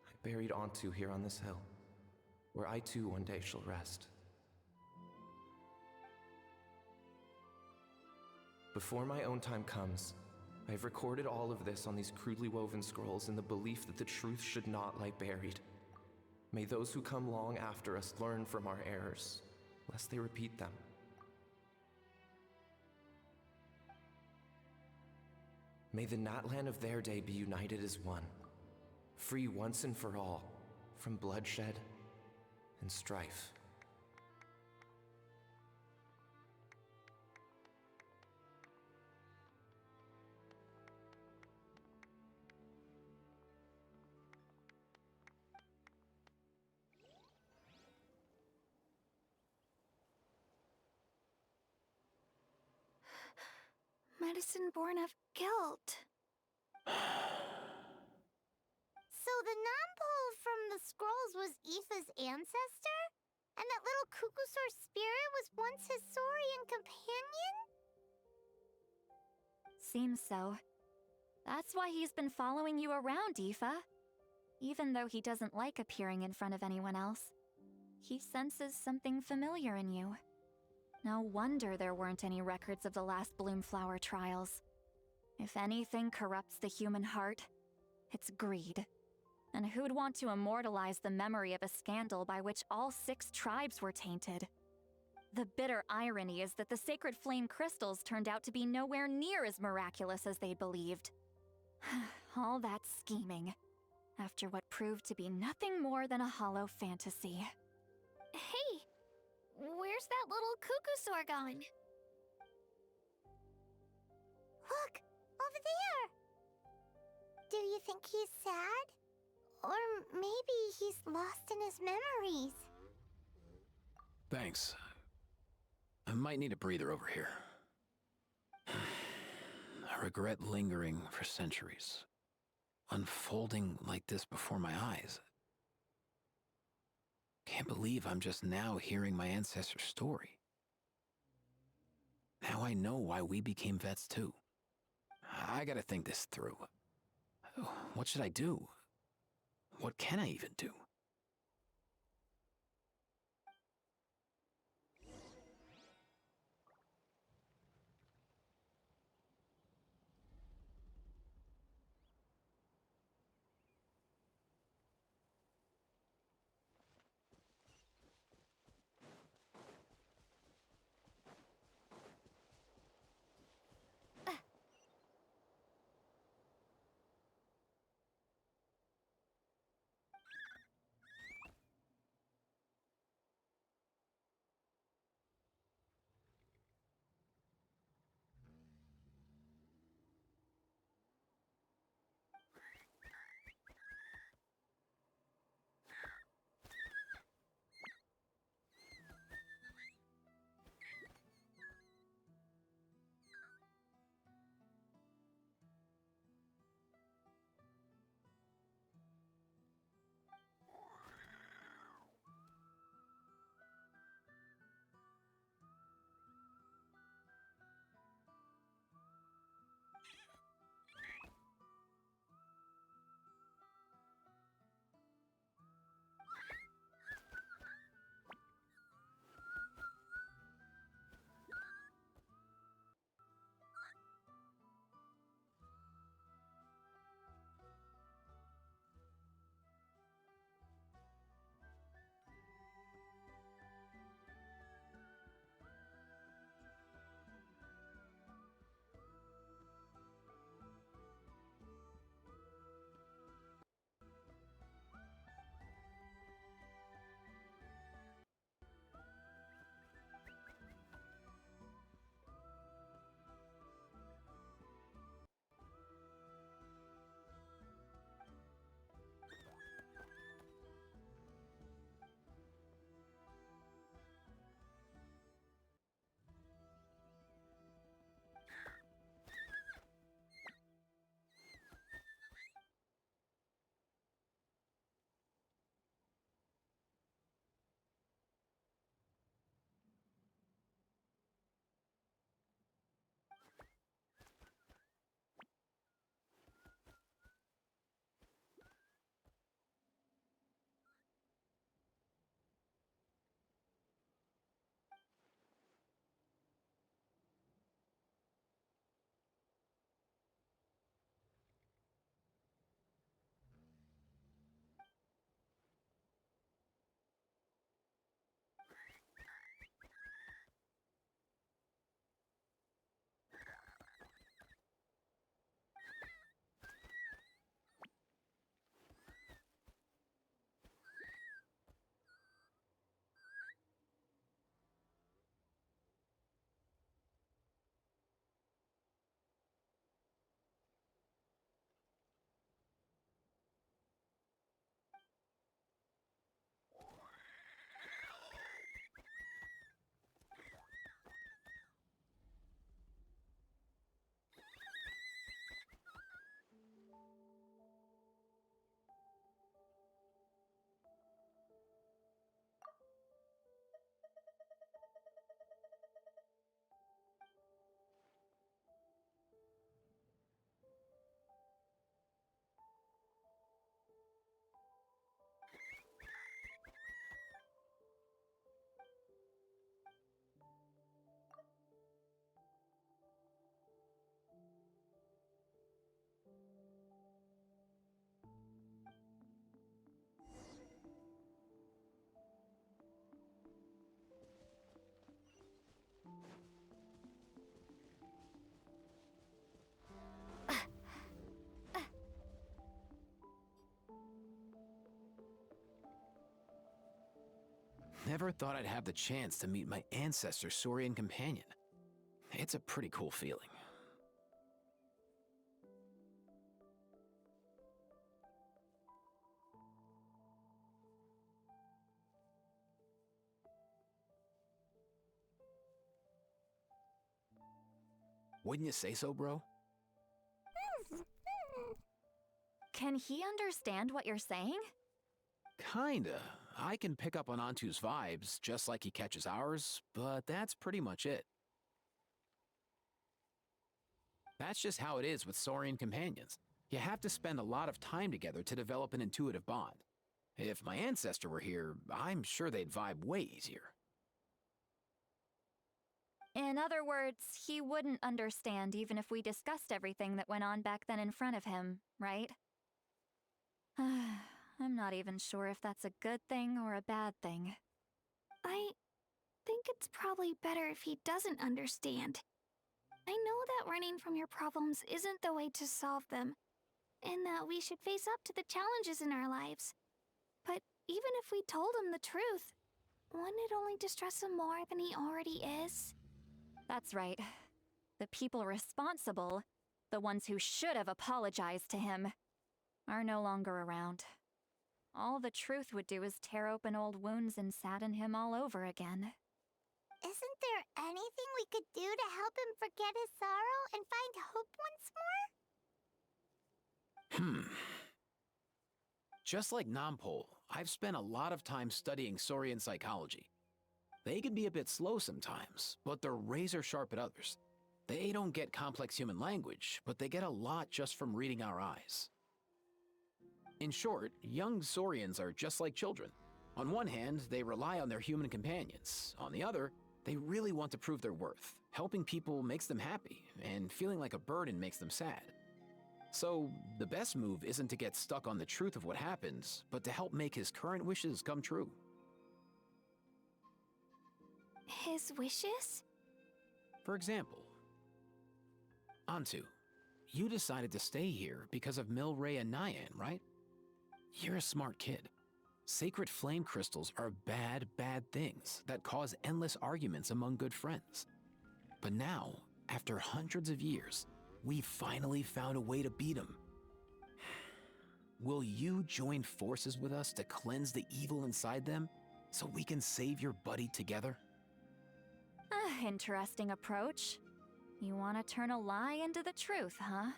I buried Antu here on this hill, where I too one day shall rest. Before my own time comes, I have recorded all of this on these crudely woven scrolls in the belief that the truth should not lie buried. May those who come long after us learn from our errors, lest they repeat them. May the Natlan of their day be united as one, free once and for all from bloodshed and strife. Medicine born of guilt. So the non-pole from the scrolls was Aoife's ancestor? And that little Kukusor spirit was once his Saurian companion? Seems so. That's why he's been following you around, Aoife. Even though he doesn't like appearing in front of anyone else, he senses something familiar in you. No wonder there weren't any records of the last Bloomflower trials. If anything corrupts the human heart, it's greed. And who'd want to immortalize the memory of a scandal by which all 6 tribes were tainted? The bitter irony is that the sacred flame crystals turned out to be nowhere near as miraculous as they'd believed. All that scheming, after what proved to be nothing more than a hollow fantasy. Hey, where's that little Kukusor gone? Look, over there! Do you think he's sad? Or maybe he's lost in his memories? Thanks. I might need a breather over here. I regret lingering for centuries, unfolding like this before my eyes. Can't believe I'm just now hearing my ancestor's story. Now I know why we became vets too. I gotta think this through. What should I do? What can I even do? Never thought I'd have the chance to meet my ancestor Saurian companion. It's a pretty cool feeling. Wouldn't you say so, bro? Can he understand what you're saying? Kinda. I can pick up on Antu's vibes, just like he catches ours, but that's pretty much it. That's just how it is with Saurian companions. You have to spend a lot of time together to develop an intuitive bond. If my ancestor were here, I'm sure they'd vibe way easier. In other words, he wouldn't understand even if we discussed everything that went on back then in front of him, right? I'm not even sure if that's a good thing or a bad thing. I think it's probably better if he doesn't understand. I know that running from your problems isn't the way to solve them, and that we should face up to the challenges in our lives. But even if we told him the truth, wouldn't it only distress him more than he already is? That's right. The people responsible, the ones who should have apologized to him, are no longer around. All the truth would do is tear open old wounds and sadden him all over again. Isn't there anything we could do to help him forget his sorrow and find hope once more? Just like Nampol, I've spent a lot of time studying Saurian psychology. They can be a bit slow sometimes, but they're razor sharp at others. They don't get complex human language, but they get a lot just from reading our eyes. In short, young Saurians are just like children. On one hand, they rely on their human companions. On the other, they really want to prove their worth. Helping people makes them happy, and feeling like a burden makes them sad. So, the best move isn't to get stuck on the truth of what happens, but to help make his current wishes come true. His wishes? For example, Antu, you decided to stay here because of Milray and Nyan, right? You're a smart kid. Sacred flame crystals are bad, bad things that cause endless arguments among good friends. But now, after hundreds of years, we finally found a way to beat them. Will you join forces with us to cleanse the evil inside them so we can save your buddy together? Interesting approach. You want to turn a lie into the truth, huh?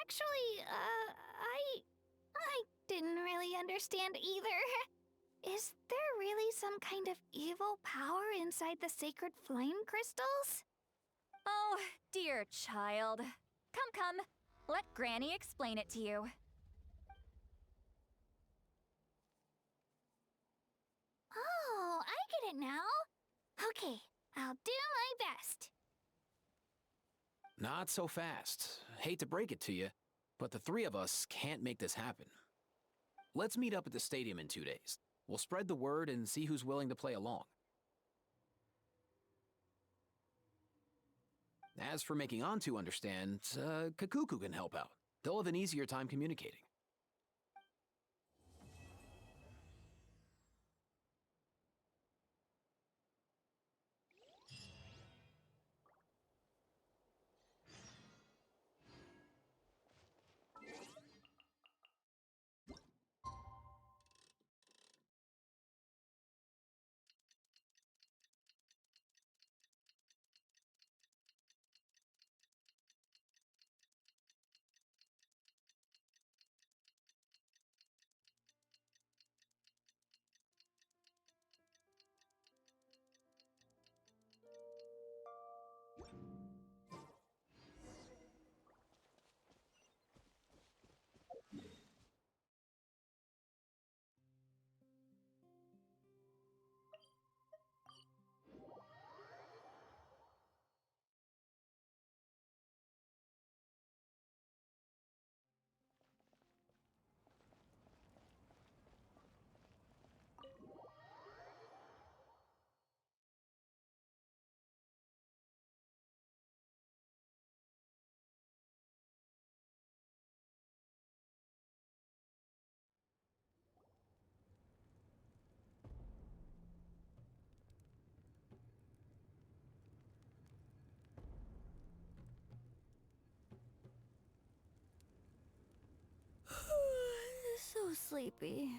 Actually, I didn't really understand either. Is there really some kind of evil power inside the sacred flame crystals? Oh, dear child. Come. Let Granny explain it to you. Oh, I get it now. Okay, I'll do my best. Not so fast. Hate to break it to you, but the three of us can't make this happen. Let's meet up at the stadium in 2 days. We'll spread the word and see who's willing to play along. As for making Antu understand, Kakuku can help out. They'll have an easier time communicating. sleepy.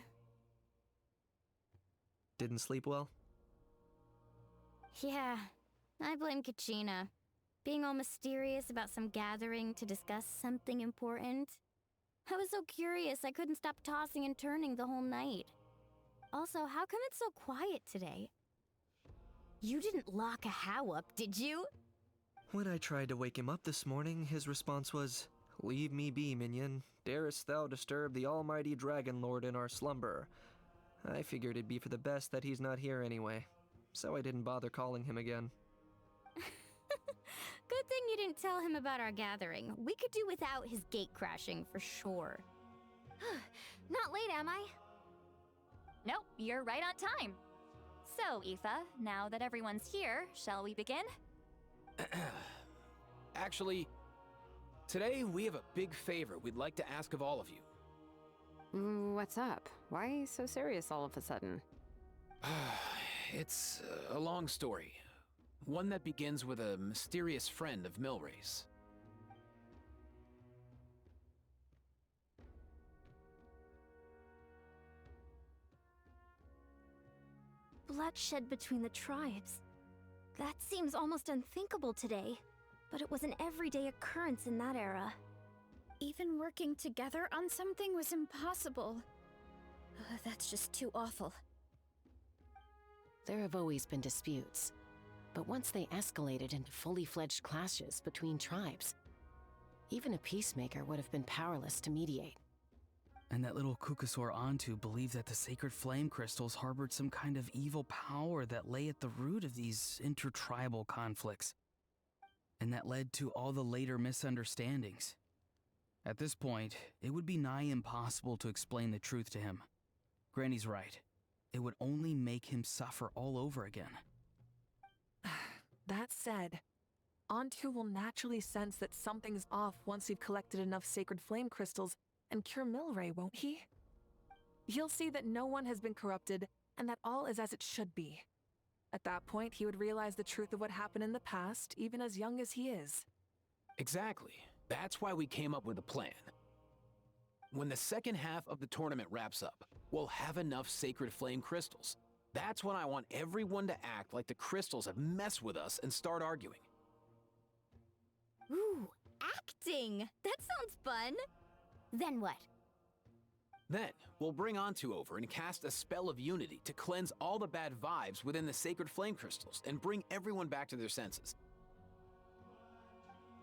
Didn't sleep well? Yeah, I blame Kachina. Being all mysterious about some gathering to discuss something important. I was so curious I couldn't stop tossing and turning the whole night. Also, how come it's so quiet today? You didn't lock a How up, did you? When I tried to wake him up this morning, his response was, "Leave me be, minion. Darest thou disturb the almighty Dragon Lord in our slumber?" I figured it'd be for the best that he's not here anyway, so I didn't bother calling him again. Good thing you didn't tell him about our gathering. We could do without his gate crashing for sure. Not late, am I? Nope, you're right on time. So, Aoife, now that everyone's here, shall we begin? Actually, today we have a big favor we'd like to ask of all of you. What's up? Why so serious all of a sudden? It's a long story. One that begins with a mysterious friend of Milray's. Bloodshed between the tribes. That seems almost unthinkable today, but it was an everyday occurrence in that era. Even working together on something was impossible. That's just too awful. There have always been disputes, but once they escalated into fully fledged clashes between tribes, even a peacemaker would have been powerless to mediate. And that little Kukasaur Antu believed that the sacred flame crystals harbored some kind of evil power that lay at the root of these intertribal conflicts. And that led to all the later misunderstandings. At this point, it would be nigh impossible to explain the truth to him. Granny's right. It would only make him suffer all over again. That said, Antu will naturally sense that something's off once you've collected enough sacred flame crystals and cure Milray, won't he? He'll see that no one has been corrupted and that all is as it should be. At that point, he would realize the truth of what happened in the past, even as young as he is. Exactly. That's why we came up with a plan. When the second half of the tournament wraps up, we'll have enough sacred flame crystals. That's when I want everyone to act like the crystals have messed with us and start arguing. Ooh, acting! That sounds fun! Then what? Then, we'll bring Antu over and cast a spell of unity to cleanse all the bad vibes within the sacred flame crystals and bring everyone back to their senses.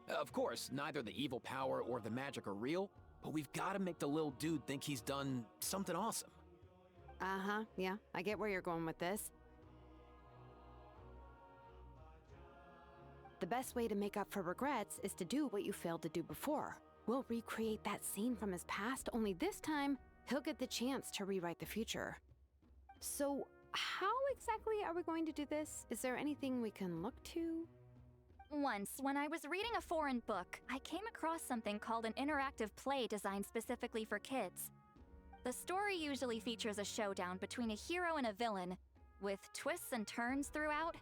Of course, neither the evil power or the magic are real, but we've got to make the little dude think he's done something awesome. Uh-huh, yeah, I get where you're going with this. The best way to make up for regrets is to do what you failed to do before. We'll recreate that scene from his past, only this time, he'll get the chance to rewrite the future. So, how exactly are we going to do this? Is there anything we can look to? Once, when I was reading a foreign book, I came across something called an interactive play designed specifically for kids. The story usually features a showdown between a hero and a villain, with twists and turns throughout.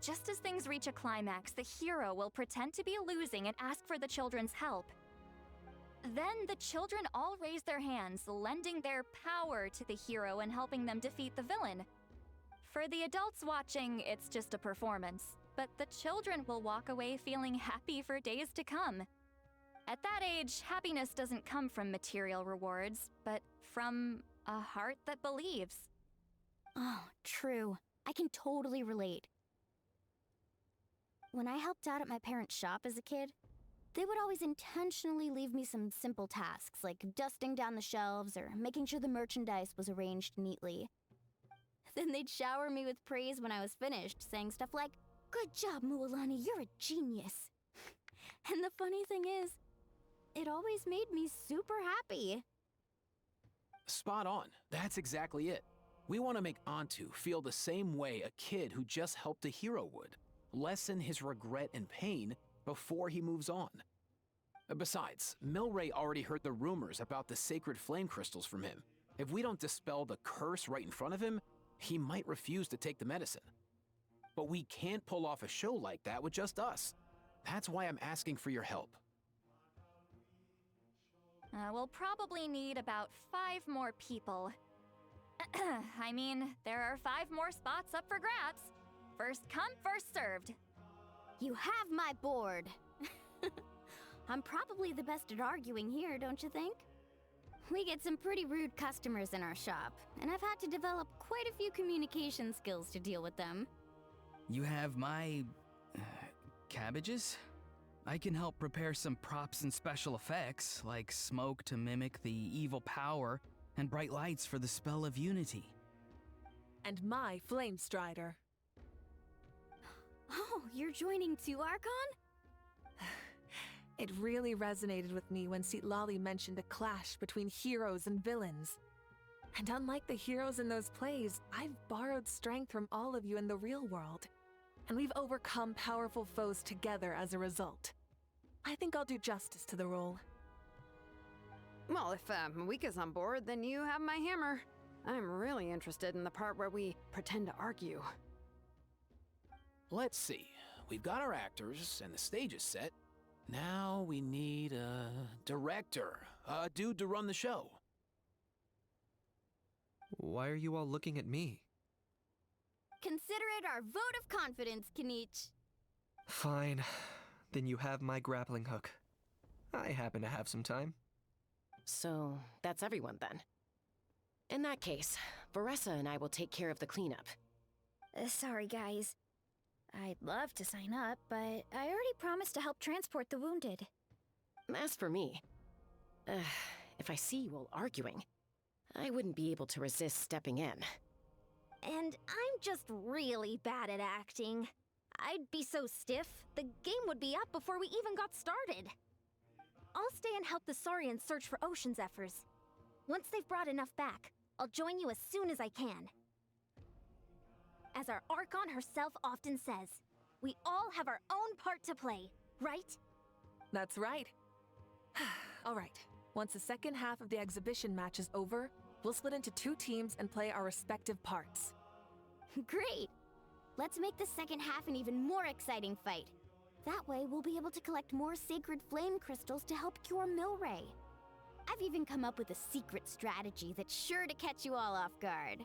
Just as things reach a climax, the hero will pretend to be losing and ask for the children's help. Then the children all raise their hands, lending their power to the hero and helping them defeat the villain. For the adults watching, it's just a performance, but the children will walk away feeling happy for days to come. At that age, happiness doesn't come from material rewards, but from a heart that believes. Oh, true. I can totally relate. When I helped out at my parents' shop as a kid, they would always intentionally leave me some simple tasks, like dusting down the shelves or making sure the merchandise was arranged neatly. Then they'd shower me with praise when I was finished, saying stuff like, "Good job, Mualani, you're a genius." And the funny thing is, it always made me super happy. Spot on. That's exactly it. We want to make Antu feel the same way a kid who just helped a hero would. Lessen his regret and pain before he moves on. Besides, Milray already heard the rumors about the sacred flame crystals from him. If we don't dispel the curse right in front of him, he might refuse to take the medicine. But we can't pull off a show like that with just us. That's why I'm asking for your help. We'll probably need about 5 more people. I mean, there are 5 more spots up for grabs. First come, first served. You have my board. I'm probably the best at arguing here, don't you think? We get some pretty rude customers in our shop, and I've had to develop quite a few communication skills to deal with them. You have my... cabbages? I can help prepare some props and special effects, like smoke to mimic the evil power, and bright lights for the spell of unity. And my Flame Strider. Oh, you're joining too, Archon? It really resonated with me when Citlali mentioned a clash between heroes and villains. And unlike the heroes in those plays, I've borrowed strength from all of you in the real world. And we've overcome powerful foes together as a result. I think I'll do justice to the role. Well, if Mika's on board, then you have my hammer. I'm really interested in the part where we pretend to argue. Let's see. We've got our actors, and the stage is set. Now we need a director, a dude to run the show. Why are you all looking at me? Consider it our vote of confidence, Kinich. Fine. Then you have my grappling hook. I happen to have some time. So, that's everyone then. In that case, Varessa and I will take care of the cleanup. Sorry, guys. I'd love to sign up, but I already promised to help transport the wounded. As for me, if I see you all arguing, I wouldn't be able to resist stepping in. And I'm just really bad at acting. I'd be so stiff, the game would be up before we even got started. I'll stay and help the Saurians search for ocean zephyrs. Once they've brought enough back, I'll join you as soon as I can. As our Archon herself often says, we all have our own part to play, right? That's right. All right, once the second half of the exhibition match is over, we'll split into 2 teams and play our respective parts. Great! Let's make the second half an even more exciting fight. That way, we'll be able to collect more sacred flame crystals to help cure Milray. I've even come up with a secret strategy that's sure to catch you all off guard.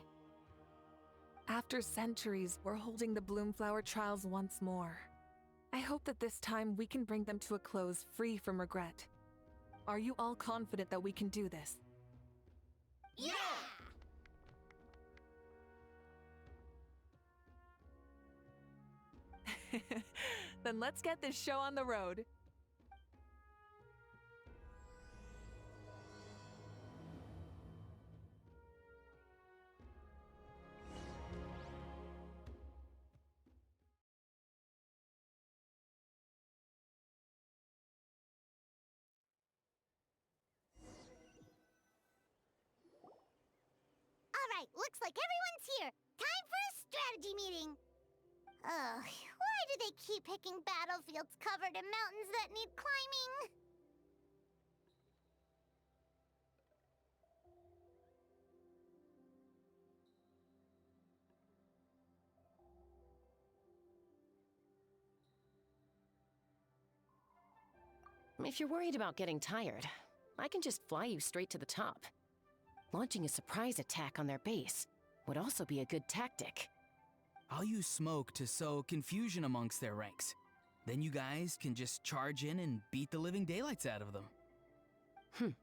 After centuries, we're holding the Bloomflower trials once more. I hope that this time we can bring them to a close free from regret. Are you all confident that we can do this? Yeah! Then let's get this show on the road. Alright, looks like everyone's here. Time for a strategy meeting. Ugh, why do they keep picking battlefields covered in mountains that need climbing? If you're worried about getting tired, I can just fly you straight to the top. Launching a surprise attack on their base would also be a good tactic. I'll use smoke to sow confusion amongst their ranks. Then you guys can just charge in and beat the living daylights out of them.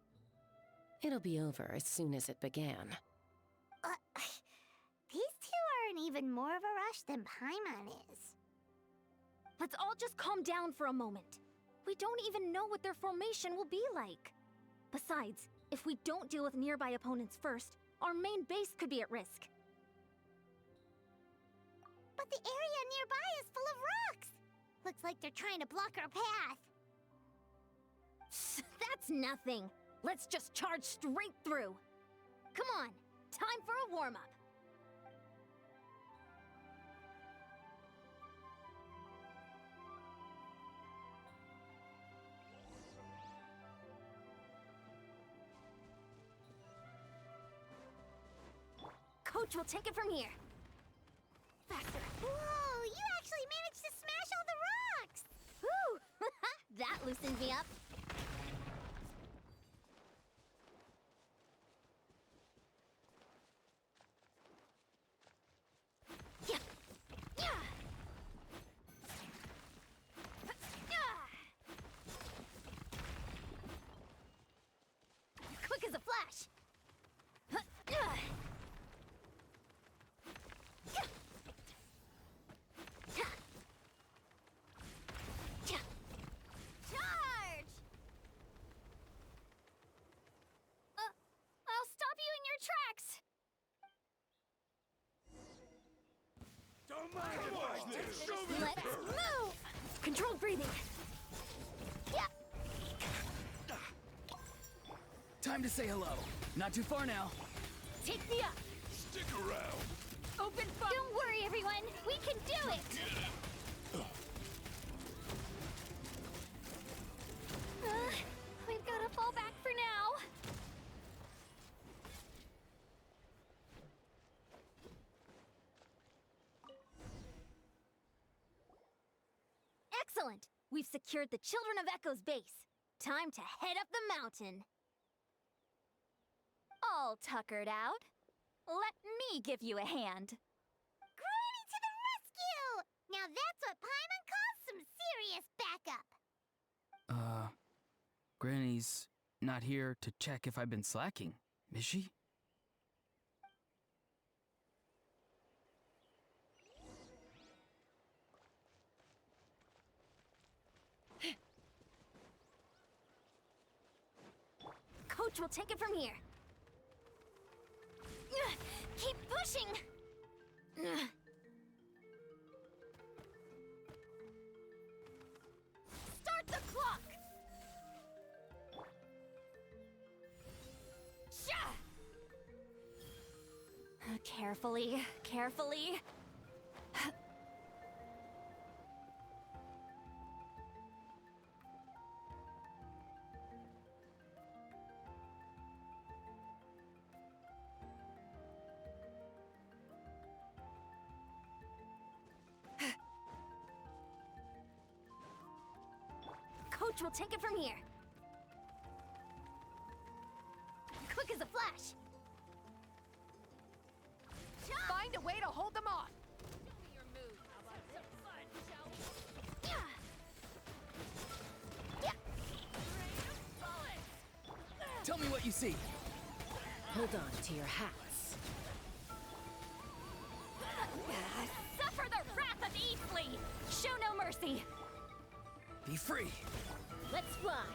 It'll be over as soon as it began. These two are in even more of a rush than Paimon is. Let's all just calm down for a moment. We don't even know what their formation will be like. Besides, if we don't deal with nearby opponents first, our main base could be at risk. But the area nearby is full of rocks. Looks like they're trying to block our path. That's nothing. Let's just charge straight through. Come on, time for a warm-up. Coach will take it from here. Faster. Whoa, you actually managed to smash all the rocks! Woo! That loosened me up. flash! Charge! I'll stop you in your tracks! Don't mind if I do. Let's move! Controlled breathing. Time to say hello. Not too far now. Take me up. Stick around. Open fire. Don't worry, everyone. We can do it! We've got to fall back for now. Excellent! We've secured the Children of Echo's base. Time to head up the mountain. All tuckered out. Let me give you a hand. Granny to the rescue! Now that's what Paimon calls some serious backup. Granny's not here to check if I've been slacking, is she? Coach will take it from here. Keep pushing! Start the clock! Carefully, carefully. Coach will take it from here. Quick as a flash. Find a way to hold them off. Tell me what you see. Hold on to your hats. Suffer the wrath of Eastleigh. Show no mercy. Be free. Let's fly.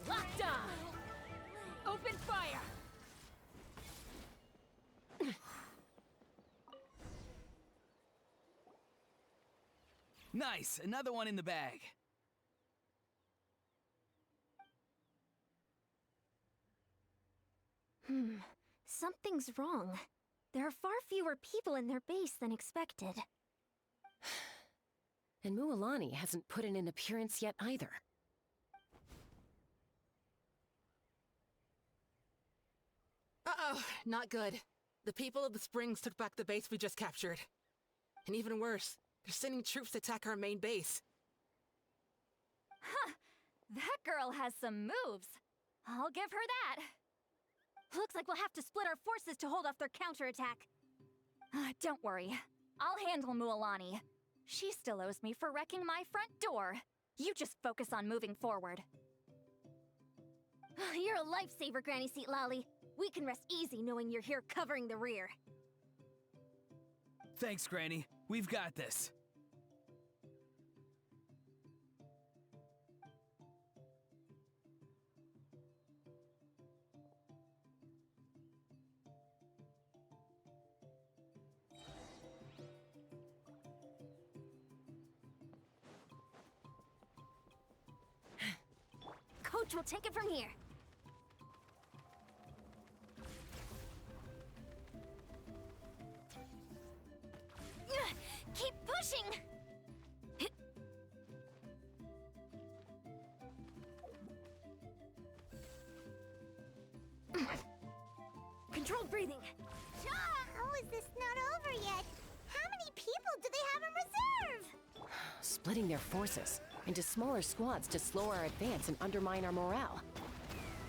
Locked on. Open fire. Nice, another one in the bag. Something's wrong. There are far fewer people in their base than expected. And Mualani hasn't put in an appearance yet either. Uh-oh, not good. The people of the Springs took back the base we just captured. And even worse, they're sending troops to attack our main base. Huh. That girl has some moves. I'll give her that. Looks like we'll have to split our forces to hold off their counterattack. Don't worry. I'll handle Mualani. She still owes me for wrecking my front door. You just focus on moving forward. You're a lifesaver, Granny Seat Lolly. We can rest easy knowing you're here covering the rear. Thanks, Granny. We've got this. Coach will take it from here. Keep pushing! Controlled breathing. Oh, is this not over yet? How many people do they have in reserve? Splitting their forces into smaller squads to slow our advance and undermine our morale.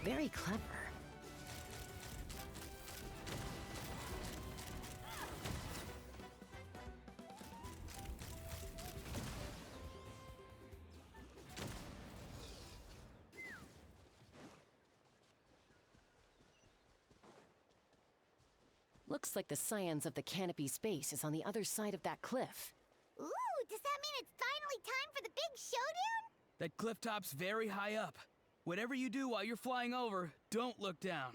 Very clever. Looks like the scions of the Canopy's base is on the other side of that cliff. Ooh, does that mean it's finally time for the big showdown? That cliff top's very high up. Whatever you do while you're flying over, don't look down.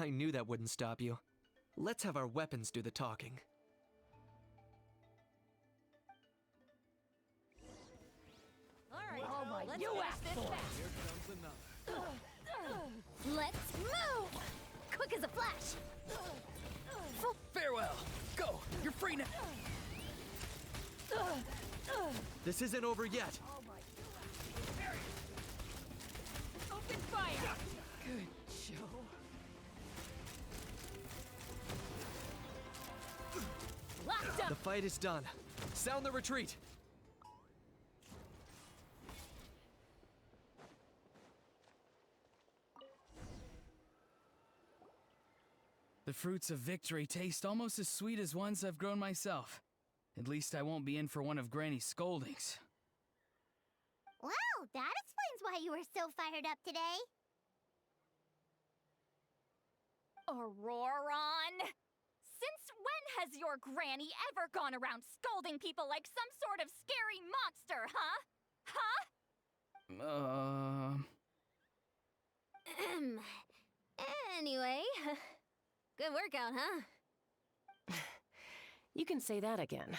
I knew that wouldn't stop you. Let's have our weapons do the talking. Alright, Oh my, let's you finish asked this for it. fast. Here comes another. Let's move! Quick as a flash! Farewell! Go! You're free now! This isn't over yet. Open fire! Good show. Locked up! The fight is done. Sound the retreat! The fruits of victory taste almost as sweet as ones I've grown myself. At least I won't be in for one of Granny's scoldings. Well, that explains why you were so fired up today. Auroron! Since when has your granny ever gone around scolding people like some sort of scary monster, huh? Huh? Anyway, good workout, huh? You can say that again.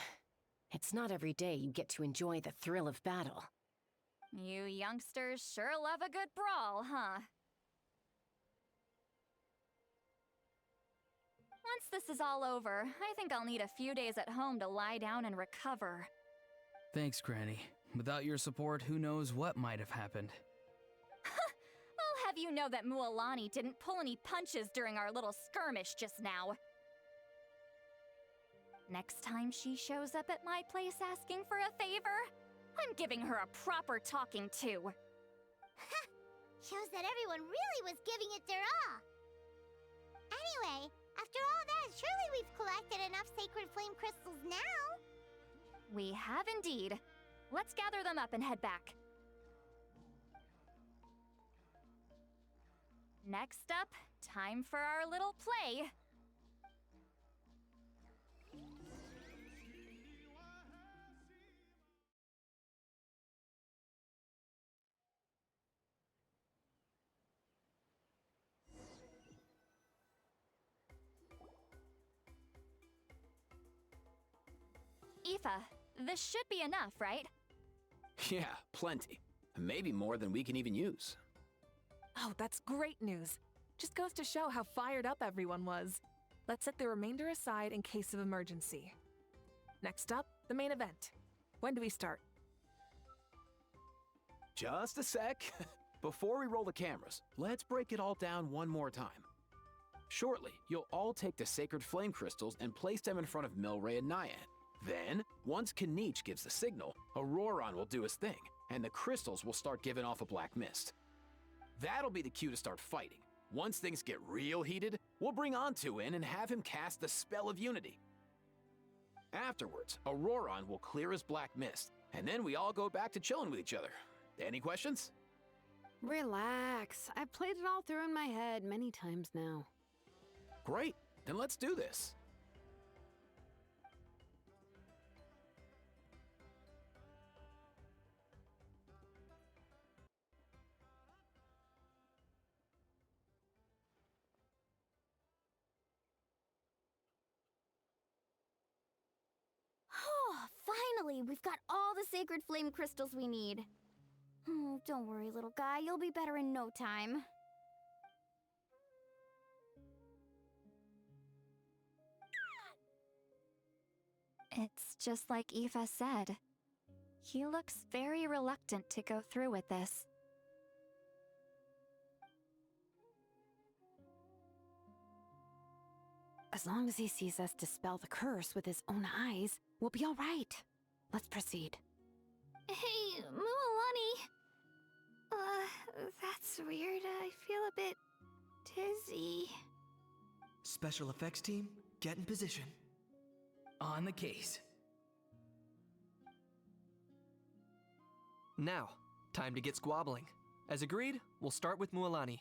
It's not every day you get to enjoy the thrill of battle. You youngsters sure love a good brawl, huh? Once this is all over, I think I'll need a few days at home to lie down and recover. Thanks, Granny. Without your support, who knows what might have happened. I'll have you know that Mualani didn't pull any punches during our little skirmish just now. Next time she shows up at my place asking for a favor, I'm giving her a proper talking to. Shows that everyone really was giving it their all. Anyway, after all that, surely we've collected enough sacred flame crystals now. We have indeed. Let's gather them up and head back. Next up, time for our little play. Aoife, this should be enough, right? Yeah, plenty. Maybe more than we can even use. Oh, that's great news. Just goes to show how fired up everyone was. Let's set the remainder aside in case of emergency. Next up, the main event. When do we start? Just a sec. Before we roll the cameras, let's break it all down one more time. Shortly, you'll all take the sacred flame crystals and place them in front of Milray and Nyan. Then, once Kanich gives the signal, Auroron will do his thing, and the crystals will start giving off a black mist. That'll be the cue to start fighting. Once things get real heated, we'll bring Antu in and have him cast the spell of unity. Afterwards, Auroron will clear his black mist, and then we all go back to chilling with each other. Any questions? Relax. I've played it all through in my head many times now. Great, then let's do this. Finally, we've got all the sacred flame crystals we need. Oh, don't worry, little guy. You'll be better in no time. It's just like Aoife said. He looks very reluctant to go through with this. As long as he sees us dispel the curse with his own eyes, we'll be all right. Let's proceed. Hey, Mualani. That's weird. I feel a bit dizzy. Special effects team, get in position. On the case. Now, time to get squabbling. As agreed, we'll start with Mualani.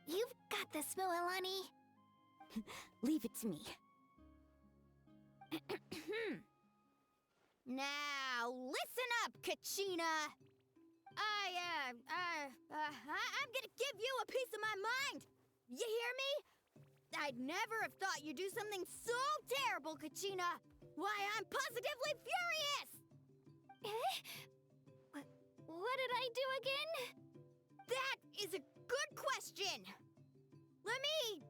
You've got this, Mualani. Leave it to me. Now, listen up, Kachina! I'm gonna give you a piece of my mind! You hear me? I'd never have thought you'd do something so terrible, Kachina! Why, I'm positively furious! What did I do again? That is a good question! Let me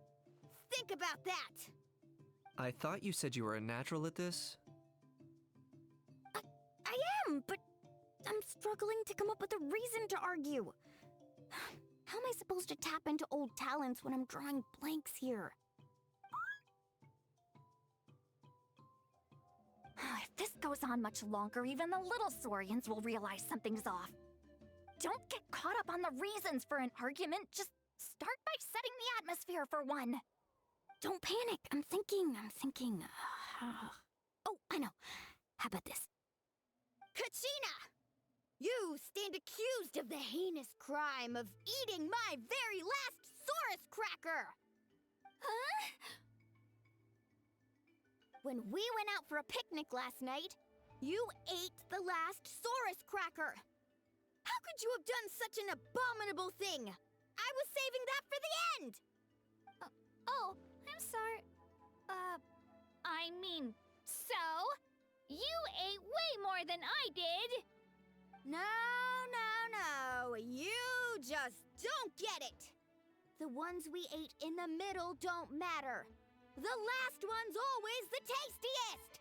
think about that. I thought you said you were a natural at this. I am, but I'm struggling to come up with a reason to argue. How am I supposed to tap into old talents when I'm drawing blanks here? If this goes on much longer, even the little Saurians will realize something's off. Don't get caught up on the reasons for an argument. Just start by setting the atmosphere for one. Don't panic. I'm thinking. Oh, I know. How about this? Kachina! You stand accused of the heinous crime of eating my very last Saurus cracker! Huh? When we went out for a picnic last night, you ate the last Saurus cracker! How could you have done such an abominable thing? I was saving that for the end! Oh, I'm sorry. I mean, so? You ate way more than I did! No. You just don't get it! The ones we ate in the middle don't matter. The last one's always the tastiest!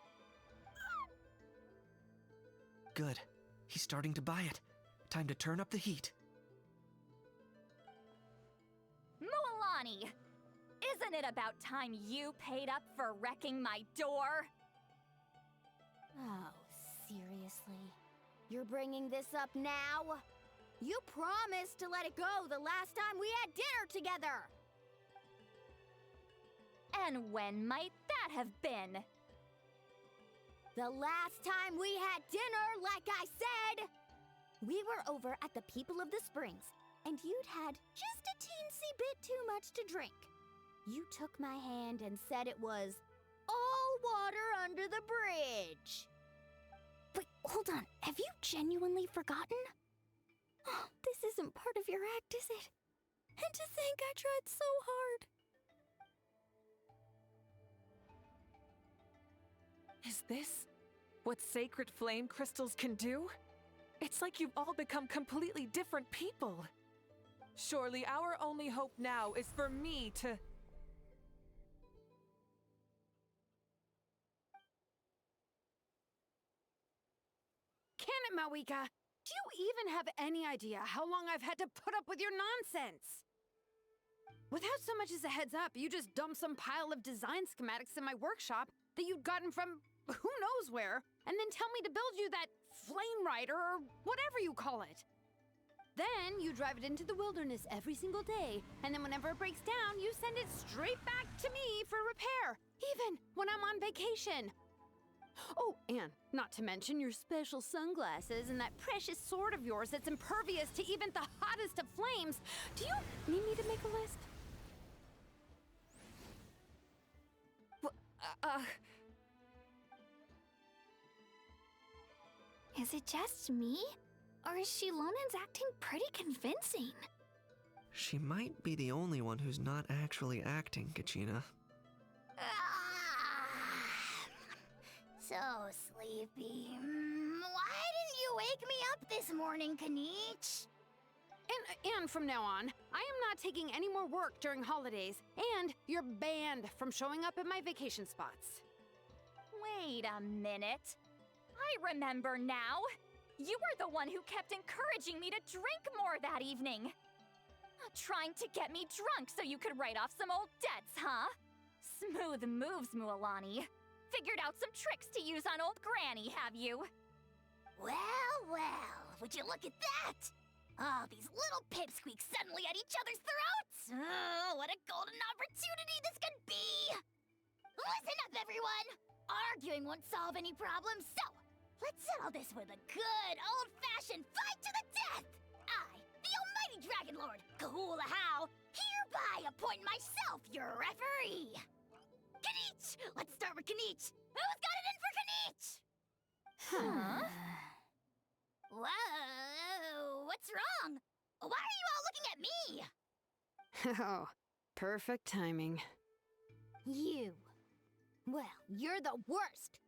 Good. He's starting to buy it. Time to turn up the heat. Mualani! Isn't it about time you paid up for wrecking my door? Oh, seriously? You're bringing this up now? You promised to let it go the last time we had dinner together! And when might that have been? The last time we had dinner, like I said! We were over at the People of the Springs, and you'd had just a teensy bit too much to drink. You took my hand and said it was all water under the bridge. Wait, hold on. Have you genuinely forgotten? Oh, this isn't part of your act, is it? And to think I tried so hard. Is this what sacred flame crystals can do? It's like you've all become completely different people. Surely our only hope now is for me to... Can it, Mawika? Do you even have any idea how long I've had to put up with your nonsense? Without so much as a heads up, you just dumped some pile of design schematics in my workshop that you'd gotten from who knows where, and then tell me to build you that flame rider or whatever you call it. Then you drive it into the wilderness every single day, and then whenever it breaks down, you send it straight back to me for repair, even when I'm on vacation. Oh, and not to mention your special sunglasses and that precious sword of yours that's impervious to even the hottest of flames. Do you need me to make a list? Is it just me? Or is Shilonen's acting pretty convincing? She might be the only one who's not actually acting, Kachina. So sleepy. Why didn't you wake me up this morning, Kanich? And from now on, I am not taking any more work during holidays, and you're banned from showing up at my vacation spots. Wait a minute. I remember now. You were the one who kept encouraging me to drink more that evening. Trying to get me drunk so you could write off some old debts, huh? Smooth moves, Mualani. Figured out some tricks to use on old Granny, have you? Well, well, would you look at that? Oh, these little pipsqueaks suddenly at each other's throats! Oh, what a golden opportunity this could be! Listen up, everyone! Arguing won't solve any problems, so let's settle this with a good old-fashioned fight to the death! I, the almighty Dragon Lord, Kahula How, hereby appoint myself your referee! Kanich! Let's start with Kanich! Who's got it in for Kanich? Huh? Whoa, what's wrong? Why are you all looking at me? Oh, perfect timing. You. Well, you're the worst.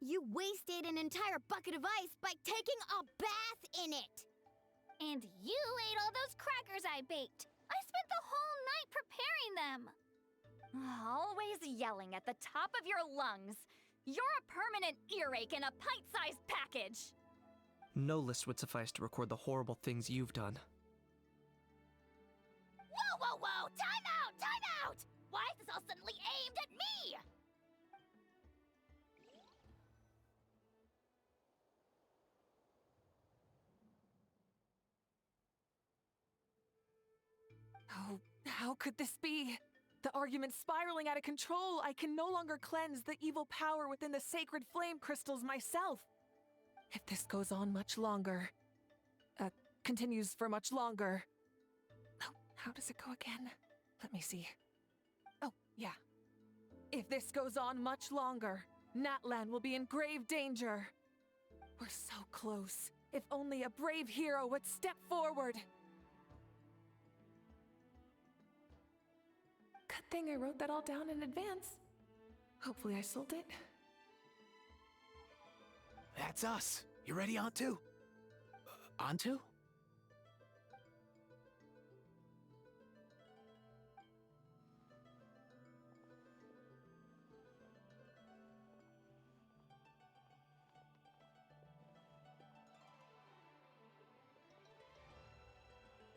You wasted an entire bucket of ice by taking a bath in it. And you ate all those crackers I baked. I spent the whole night preparing them. Always yelling at the top of your lungs. You're a permanent earache in a pint-sized package. No list would suffice to record the horrible things you've done. Whoa, whoa, whoa! Time out! Time out! Why is this all suddenly aimed at me? Oh, how could this be? The argument's spiraling out of control. I can no longer cleanse the evil power within the sacred flame crystals myself. If this goes on much longer, continues for much longer. Oh, how does it go again? Let me see. Oh, yeah. If this goes on much longer, Natlan will be in grave danger. We're so close. If only a brave hero would step forward. Good thing I wrote that all down in advance. Hopefully I sold it. That's us. You ready, Antu? Antu?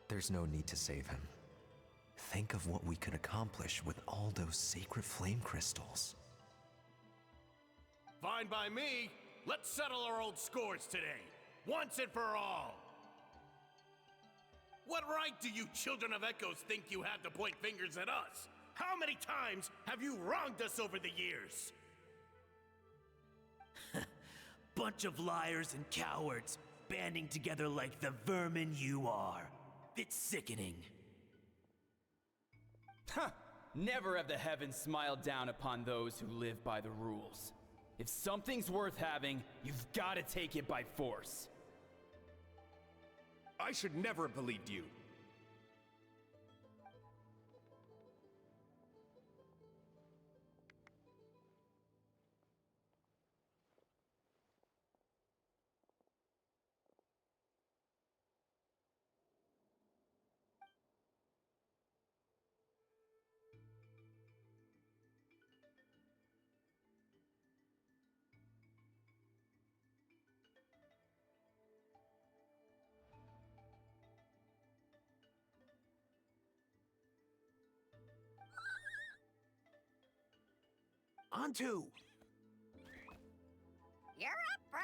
There's no need to save him. Think of what we could accomplish with all those sacred flame crystals. Fine by me. Let's settle our old scores today, once and for all. What right do you children of Echoes think you have to point fingers at us? How many times have you wronged us over the years? Bunch of liars and cowards, banding together like the vermin you are. It's sickening. Huh! Never have the heavens smiled down upon those who live by the rules. If something's worth having, you've got to take it by force. I should never have believed you. Antu! You're up, bro!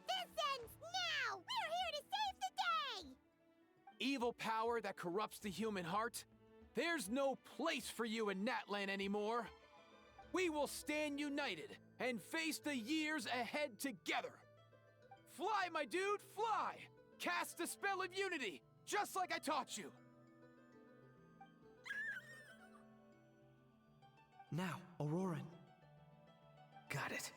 This ends now! We're here to save the day! Evil power that corrupts the human heart? There's no place for you in Natlan anymore. We will stand united and face the years ahead together. Fly, my dude, fly! Cast a spell of unity, just like I taught you. Now, Auroran. Got it.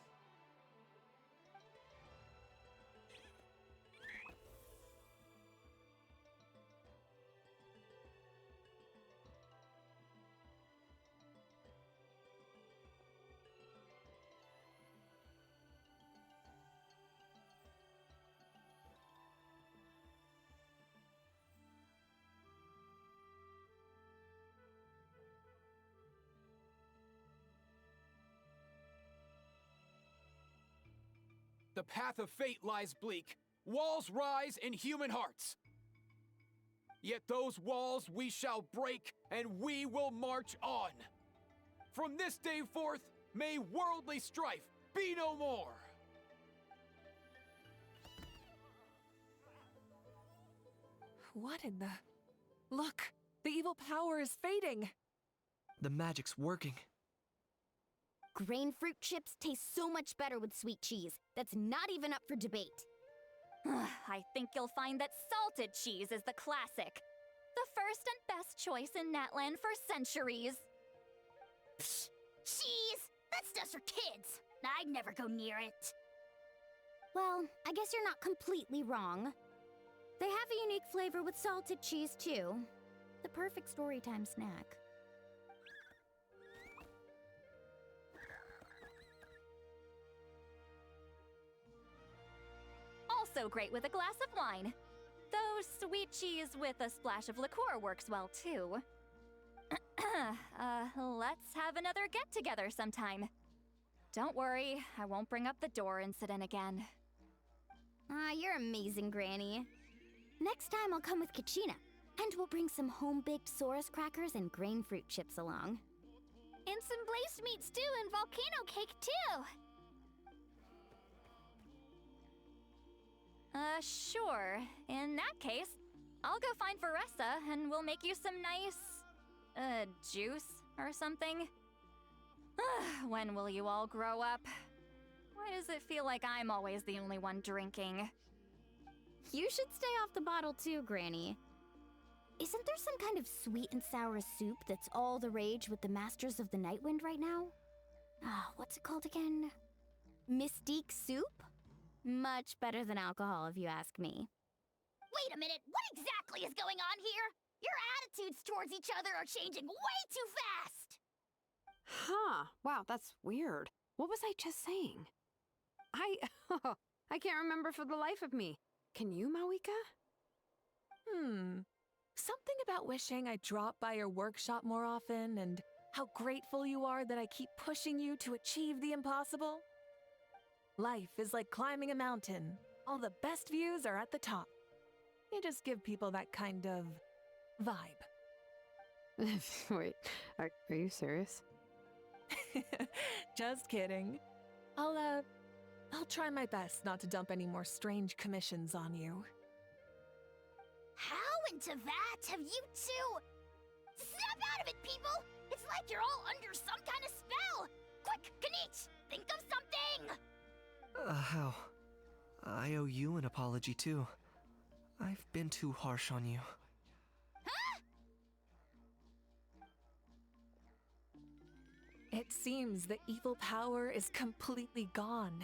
The path of fate lies bleak. Walls rise in human hearts. Yet those walls we shall break, and we will march on. From this day forth, may worldly strife be no more. What in the... Look! The evil power is fading! The magic's working. Grain fruit chips taste so much better with sweet cheese. That's not even up for debate. I think you'll find that salted cheese is the classic. The first and best choice in Natland for centuries. Psh, cheese! That stuff's for kids. I'd never go near it. Well, I guess you're not completely wrong. They have a unique flavor with salted cheese, too. The perfect storytime snack. Also great with a glass of wine. Though sweet cheese with a splash of liqueur works well, too. Let's have another get-together sometime. Don't worry, I won't bring up the door incident again. You're amazing, Granny. Next time I'll come with Kachina, and we'll bring some home-baked Saurus crackers and grain fruit chips along. And some blazed meat stew and volcano cake, too! Sure. In that case, I'll go find Varessa and we'll make you some nice, juice or something. When will you all grow up? Why does it feel like I'm always the only one drinking? You should stay off the bottle too, Granny. Isn't there some kind of sweet and sour soup that's all the rage with the Masters of the Nightwind right now? What's it called again? Mystique soup? Much better than alcohol, if you ask me. Wait a minute, what exactly is going on here? Your attitudes towards each other are changing way too fast! Huh. Wow, that's weird. What was I just saying? I can't remember for the life of me. Can you, Mawika? Something about wishing I'd drop by your workshop more often and how grateful you are that I keep pushing you to achieve the impossible. Life is like climbing a mountain. All the best views are at the top. You just give people that kind of vibe. Wait, are you serious? Just kidding. I'll try my best not to dump any more strange commissions on you. How into that have you two? Snap out of it, people! It's like you're all under some kind of spell! Quick, Kanich, think of something! How? I owe you an apology, too. I've been too harsh on you. Huh? It seems the evil power is completely gone.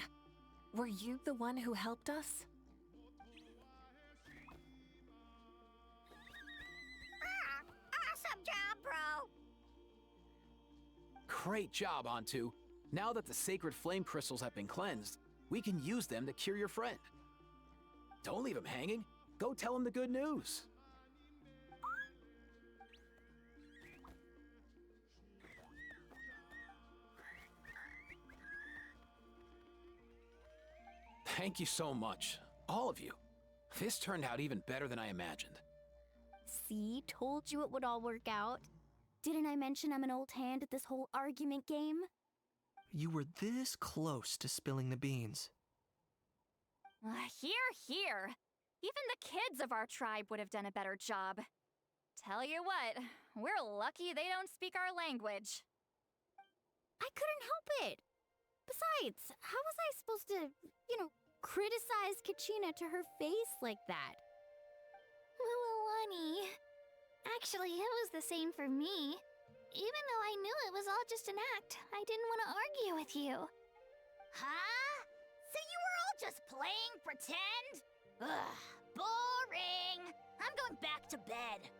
Were you the one who helped us? Awesome job, bro! Great job, Antu. Now that the sacred flame crystals have been cleansed, we can use them to cure your friend. Don't leave him hanging. Go tell him the good news. Thank you so much, all of you. This turned out even better than I imagined. See, told you it would all work out. Didn't I mention I'm an old hand at this whole argument game? You were this close to spilling the beans. Here. Even the kids of our tribe would have done a better job. Tell you what, we're lucky they don't speak our language. I couldn't help it. Besides, how was I supposed to, criticize Kachina to her face like that? Honey. Actually, it was the same for me. Even though I knew it was all just an act, I didn't want to argue with you. Huh? So you were all just playing pretend? Ugh, boring! I'm going back to bed.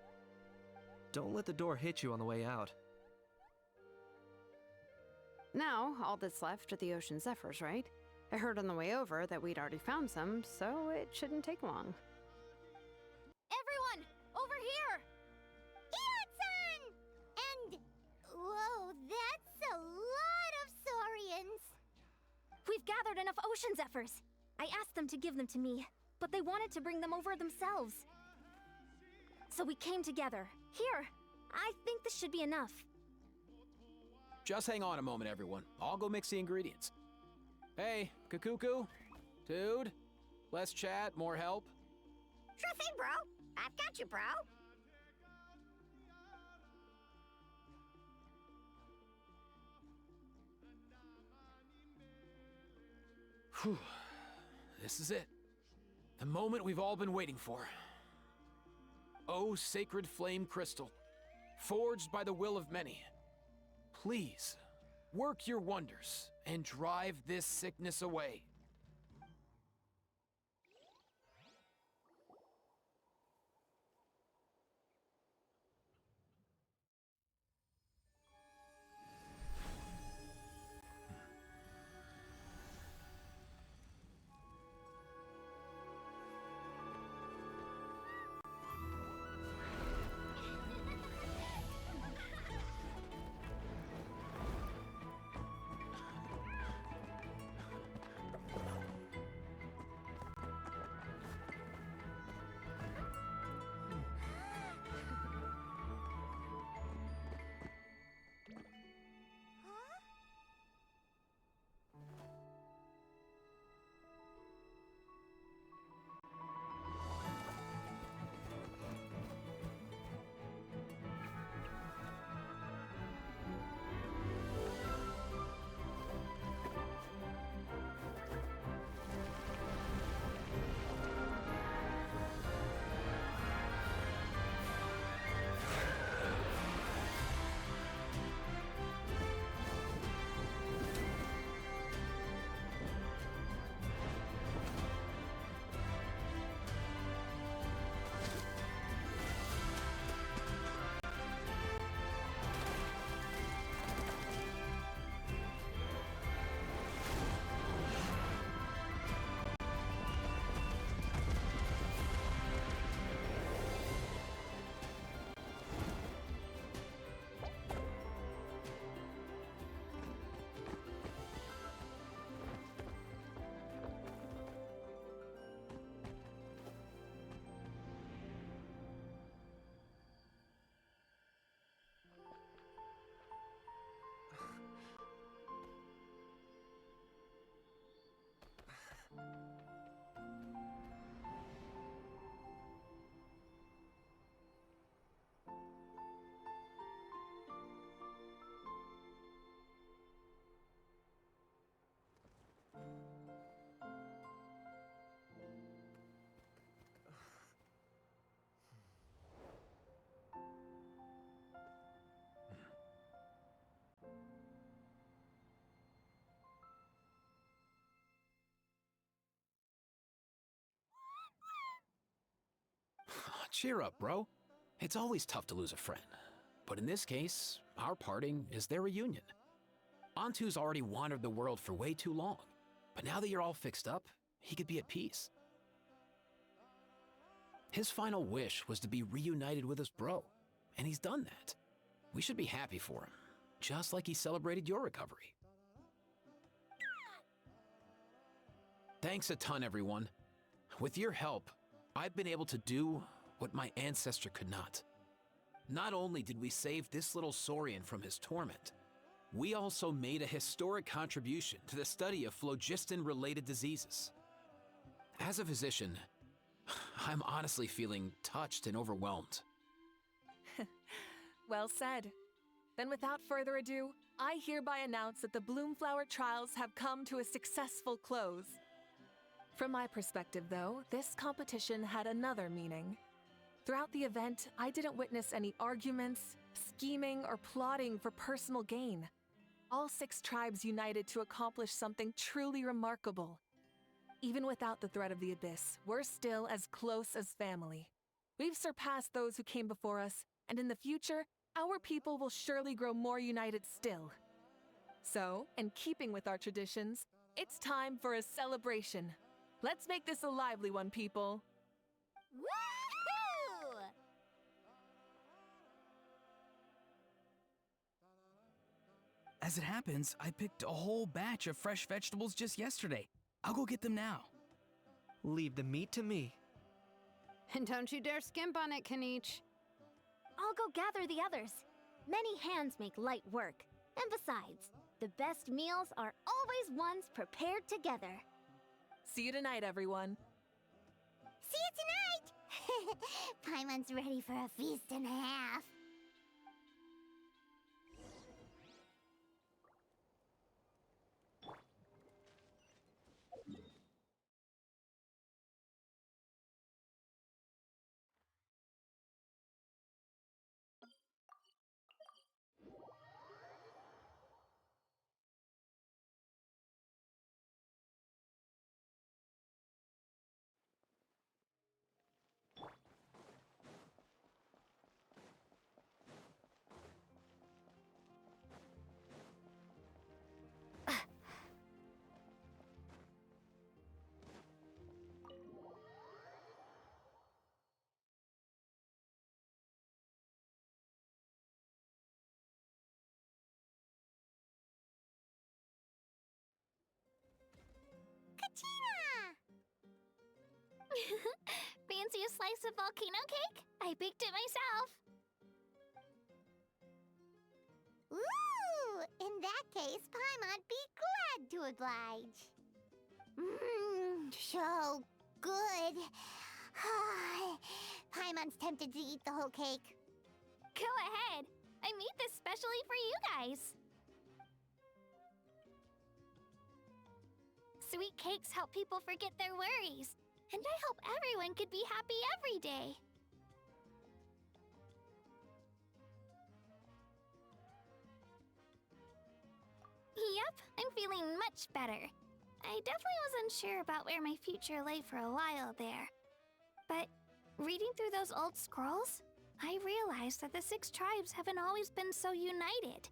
Don't let the door hit you on the way out. Now, all that's left are the ocean zephyrs, right? I heard on the way over that we'd already found some, so it shouldn't take long. Everyone, over here! Hiya-san! And... whoa, that's a lot of saurians! We've gathered enough ocean zephyrs. I asked them to give them to me, but they wanted to bring them over themselves. So we came together. Here, I think this should be enough. Just hang on a moment, everyone. I'll go mix the ingredients. Hey, Kakuku? Dude? Less chat, more help? Sure thing, bro. I've got you, bro. Whew. This is it. The moment we've all been waiting for. Oh, sacred flame crystal, forged by the will of many. Please, work your wonders and drive this sickness away. Cheer up, bro. It's always tough to lose a friend. But in this case, our parting is their reunion. Antu's already wandered the world for way too long. But now that you're all fixed up, he could be at peace. His final wish was to be reunited with his bro, and he's done that. We should be happy for him, just like he celebrated your recovery. Thanks a ton, everyone. With your help, I've been able to do what my ancestor could not. Not only did we save this little Saurian from his torment, we also made a historic contribution to the study of phlogiston-related diseases. As a physician, I'm honestly feeling touched and overwhelmed. Well said. Then without further ado, I hereby announce that the Bloomflower trials have come to a successful close. From my perspective, though, this competition had another meaning. Throughout the event, I didn't witness any arguments, scheming, or plotting for personal gain. All 6 tribes united to accomplish something truly remarkable. Even without the threat of the Abyss, we're still as close as family. We've surpassed those who came before us, and in the future, our people will surely grow more united still. So, in keeping with our traditions, it's time for a celebration. Let's make this a lively one, people. Woohoo! As it happens, I picked a whole batch of fresh vegetables just yesterday. I'll go get them now. Leave the meat to me. And don't you dare skimp on it, Kanich. I'll go gather the others. Many hands make light work. And besides, the best meals are always ones prepared together. See you tonight, everyone. See you tonight! Paimon's ready for a feast and a half. Fancy a slice of volcano cake? I baked it myself. Ooh! In that case, Paimon'd be glad to oblige. Mmm, so good. Paimon's tempted to eat the whole cake. Go ahead. I made this specially for you guys. Sweet cakes help people forget their worries. And I hope everyone could be happy every day. Yep, I'm feeling much better. I definitely wasn't sure about where my future lay for a while there. But reading through those old scrolls, I realized that the 6 tribes haven't always been so united.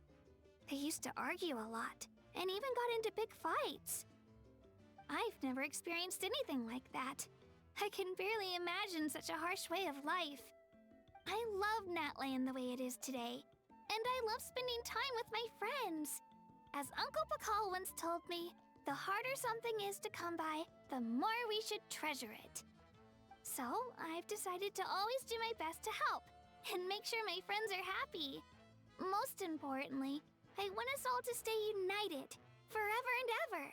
They used to argue a lot, and even got into big fights. I've never experienced anything like that. I can barely imagine such a harsh way of life. I love Natland the way it is today, and I love spending time with my friends. As Uncle Pakal once told me, the harder something is to come by, the more we should treasure it. So, I've decided to always do my best to help, and make sure my friends are happy. Most importantly, I want us all to stay united, forever and ever.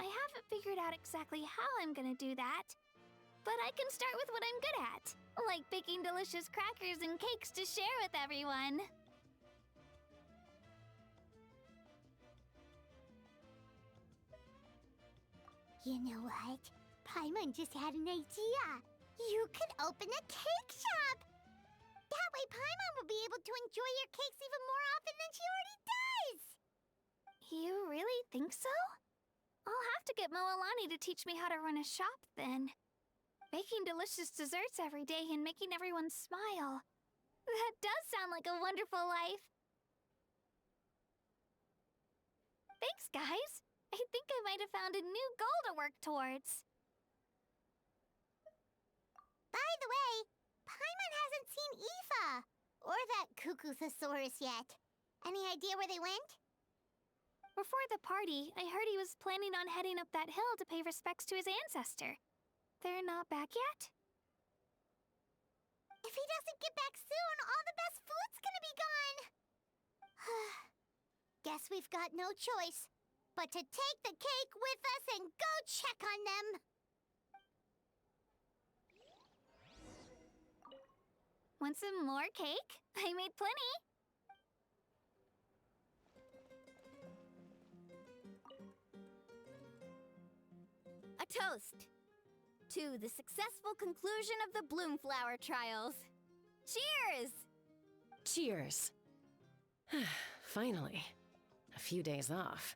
I haven't figured out exactly how I'm gonna do that, but I can start with what I'm good at, like baking delicious crackers and cakes to share with everyone. You know what? Paimon just had an idea. You could open a cake shop. That way Paimon will be able to enjoy your cakes even more often than she already does. You really think so? I'll have to get Moalani to teach me how to run a shop then. Baking delicious desserts every day and making everyone smile. That does sound like a wonderful life. Thanks, guys. I think I might have found a new goal to work towards. By the way, Paimon hasn't seen Aoife or that cuckoo thesaurus yet. Any idea where they went? Before the party, I heard he was planning on heading up that hill to pay respects to his ancestor. They're not back yet? If he doesn't get back soon, all the best food's gonna be gone. Guess we've got no choice but to take the cake with us and go check on them. Want some more cake? I made plenty. A toast to the successful conclusion of the Bloomflower trials. Cheers! Cheers. Finally. A few days off.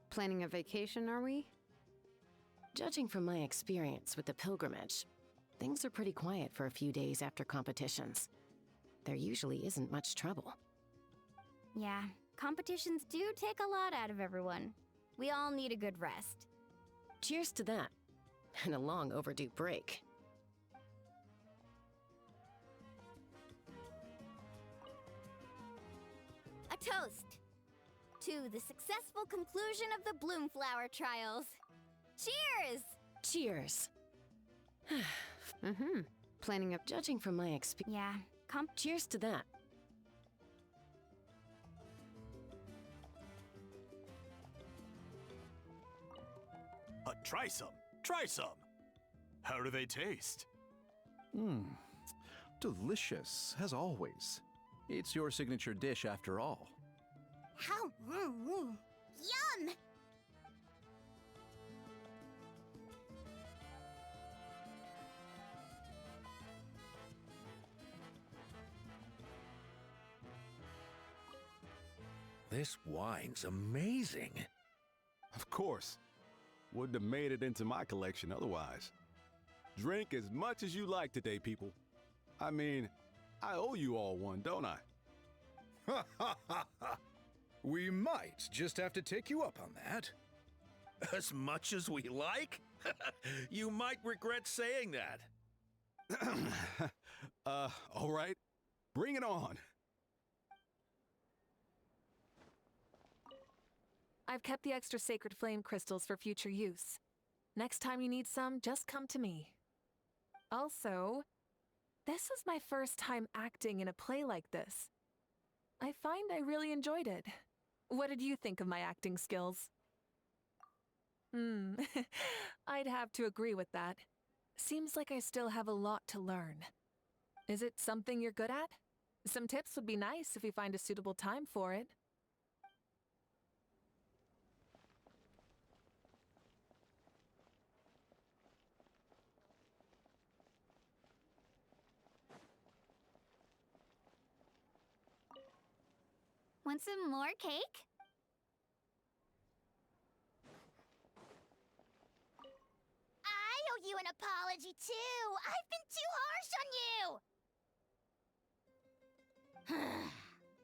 Planning a vacation, are we? Judging from my experience with the pilgrimage, things are pretty quiet for a few days after competitions. There usually isn't much trouble. Yeah, competitions do take a lot out of everyone. We all need a good rest. Cheers to that, and a long overdue break. A toast to the successful conclusion of the Bloomflower trials. Cheers! Cheers. Planning a... Judging from my experience... Yeah, Cheers to that. Try some. Try some. How do they taste? Delicious, as always. It's your signature dish after all. How? Yum! This wine's amazing. Of course. Wouldn't have made it into my collection otherwise. Drink as much as you like today, people. I mean, I owe you all one, don't I? Ha ha ha ha! We might just have to take you up on that. As much as we like? You might regret saying that. All right. Bring it on. I've kept the extra sacred flame crystals for future use. Next time you need some, just come to me. Also, this is my first time acting in a play like this. I find I really enjoyed it. What did you think of my acting skills? I'd have to agree with that. Seems like I still have a lot to learn. Is it something you're good at? Some tips would be nice if you find a suitable time for it. Want some more cake? I owe you an apology, too. I've been too harsh on you.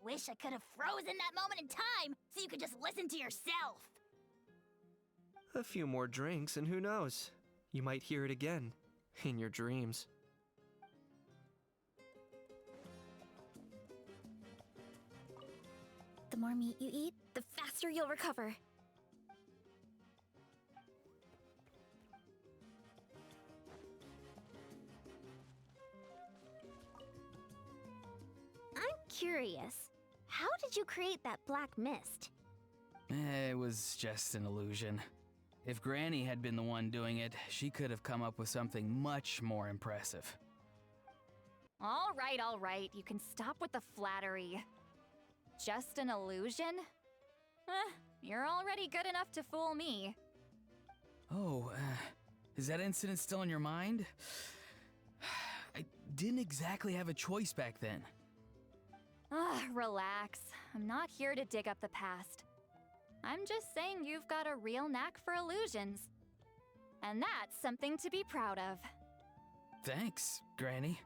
Wish I could have frozen that moment in time so you could just listen to yourself. A few more drinks, and who knows? You might hear it again in your dreams. The more meat you eat, the faster you'll recover. I'm curious. How did you create that black mist? It was just an illusion. If Granny had been the one doing it, she could have come up with something much more impressive. All right. You can stop with the flattery. Just an illusion? You're already good enough to fool me. Oh, is that incident still in your mind? I didn't exactly have a choice back then. Relax. I'm not here to dig up the past. I'm just saying you've got a real knack for illusions. And that's something to be proud of. Thanks, Granny.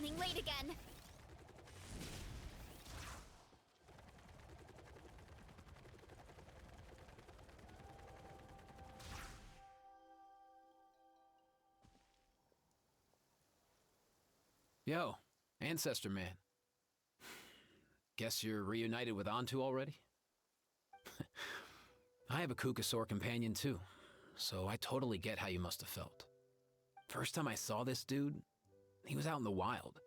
running late again. Yo, Ancestor Man. Guess you're reunited with Antu already? I have a Kukasaur companion too, so I totally get how you must have felt. First time I saw this dude, he was out in the wild,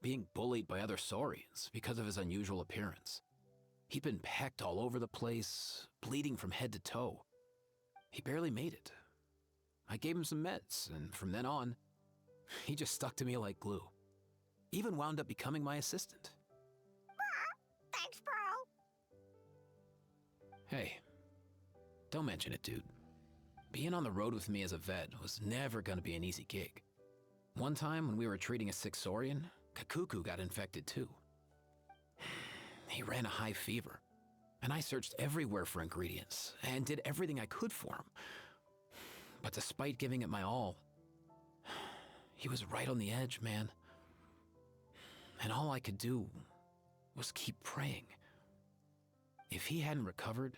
being bullied by other saurians because of his unusual appearance. He'd been pecked all over the place, bleeding from head to toe. He barely made it. I gave him some meds, and from then on, he just stuck to me like glue. Even wound up becoming my assistant. Thanks, bro. Hey, don't mention it, dude. Being on the road with me as a vet was never gonna be an easy gig. One time when we were treating a sick saurian, Kakuku got infected too. He ran a high fever, and I searched everywhere for ingredients and did everything I could for him. But despite giving it my all, he was right on the edge, man. And all I could do was keep praying. If he hadn't recovered,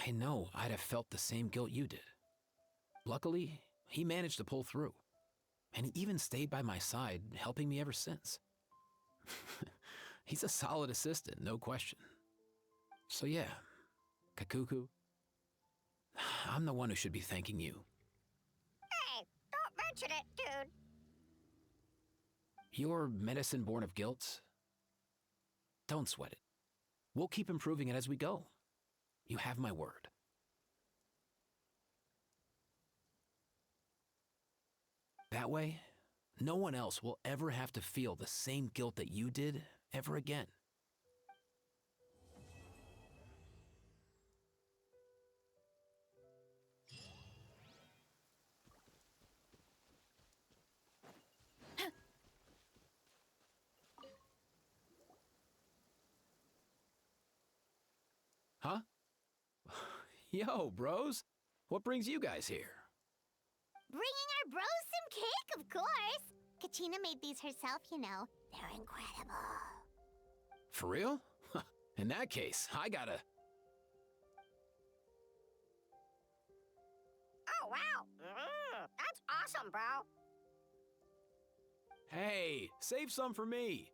I know I'd have felt the same guilt you did. Luckily, he managed to pull through, and he even stayed by my side, helping me ever since. He's a solid assistant, no question. So yeah, Kakuku, I'm the one who should be thanking you. Hey, don't mention it, dude. Your medicine born of guilt? Don't sweat it. We'll keep improving it as we go. You have my word. That way, no one else will ever have to feel the same guilt that you did ever again. Huh? Yo, bros. What brings you guys here? Bringing our bros some cake, of course. Katrina made these herself, you know. They're incredible. For real? In that case, I gotta... Oh, wow. That's awesome, bro. Hey, save some for me.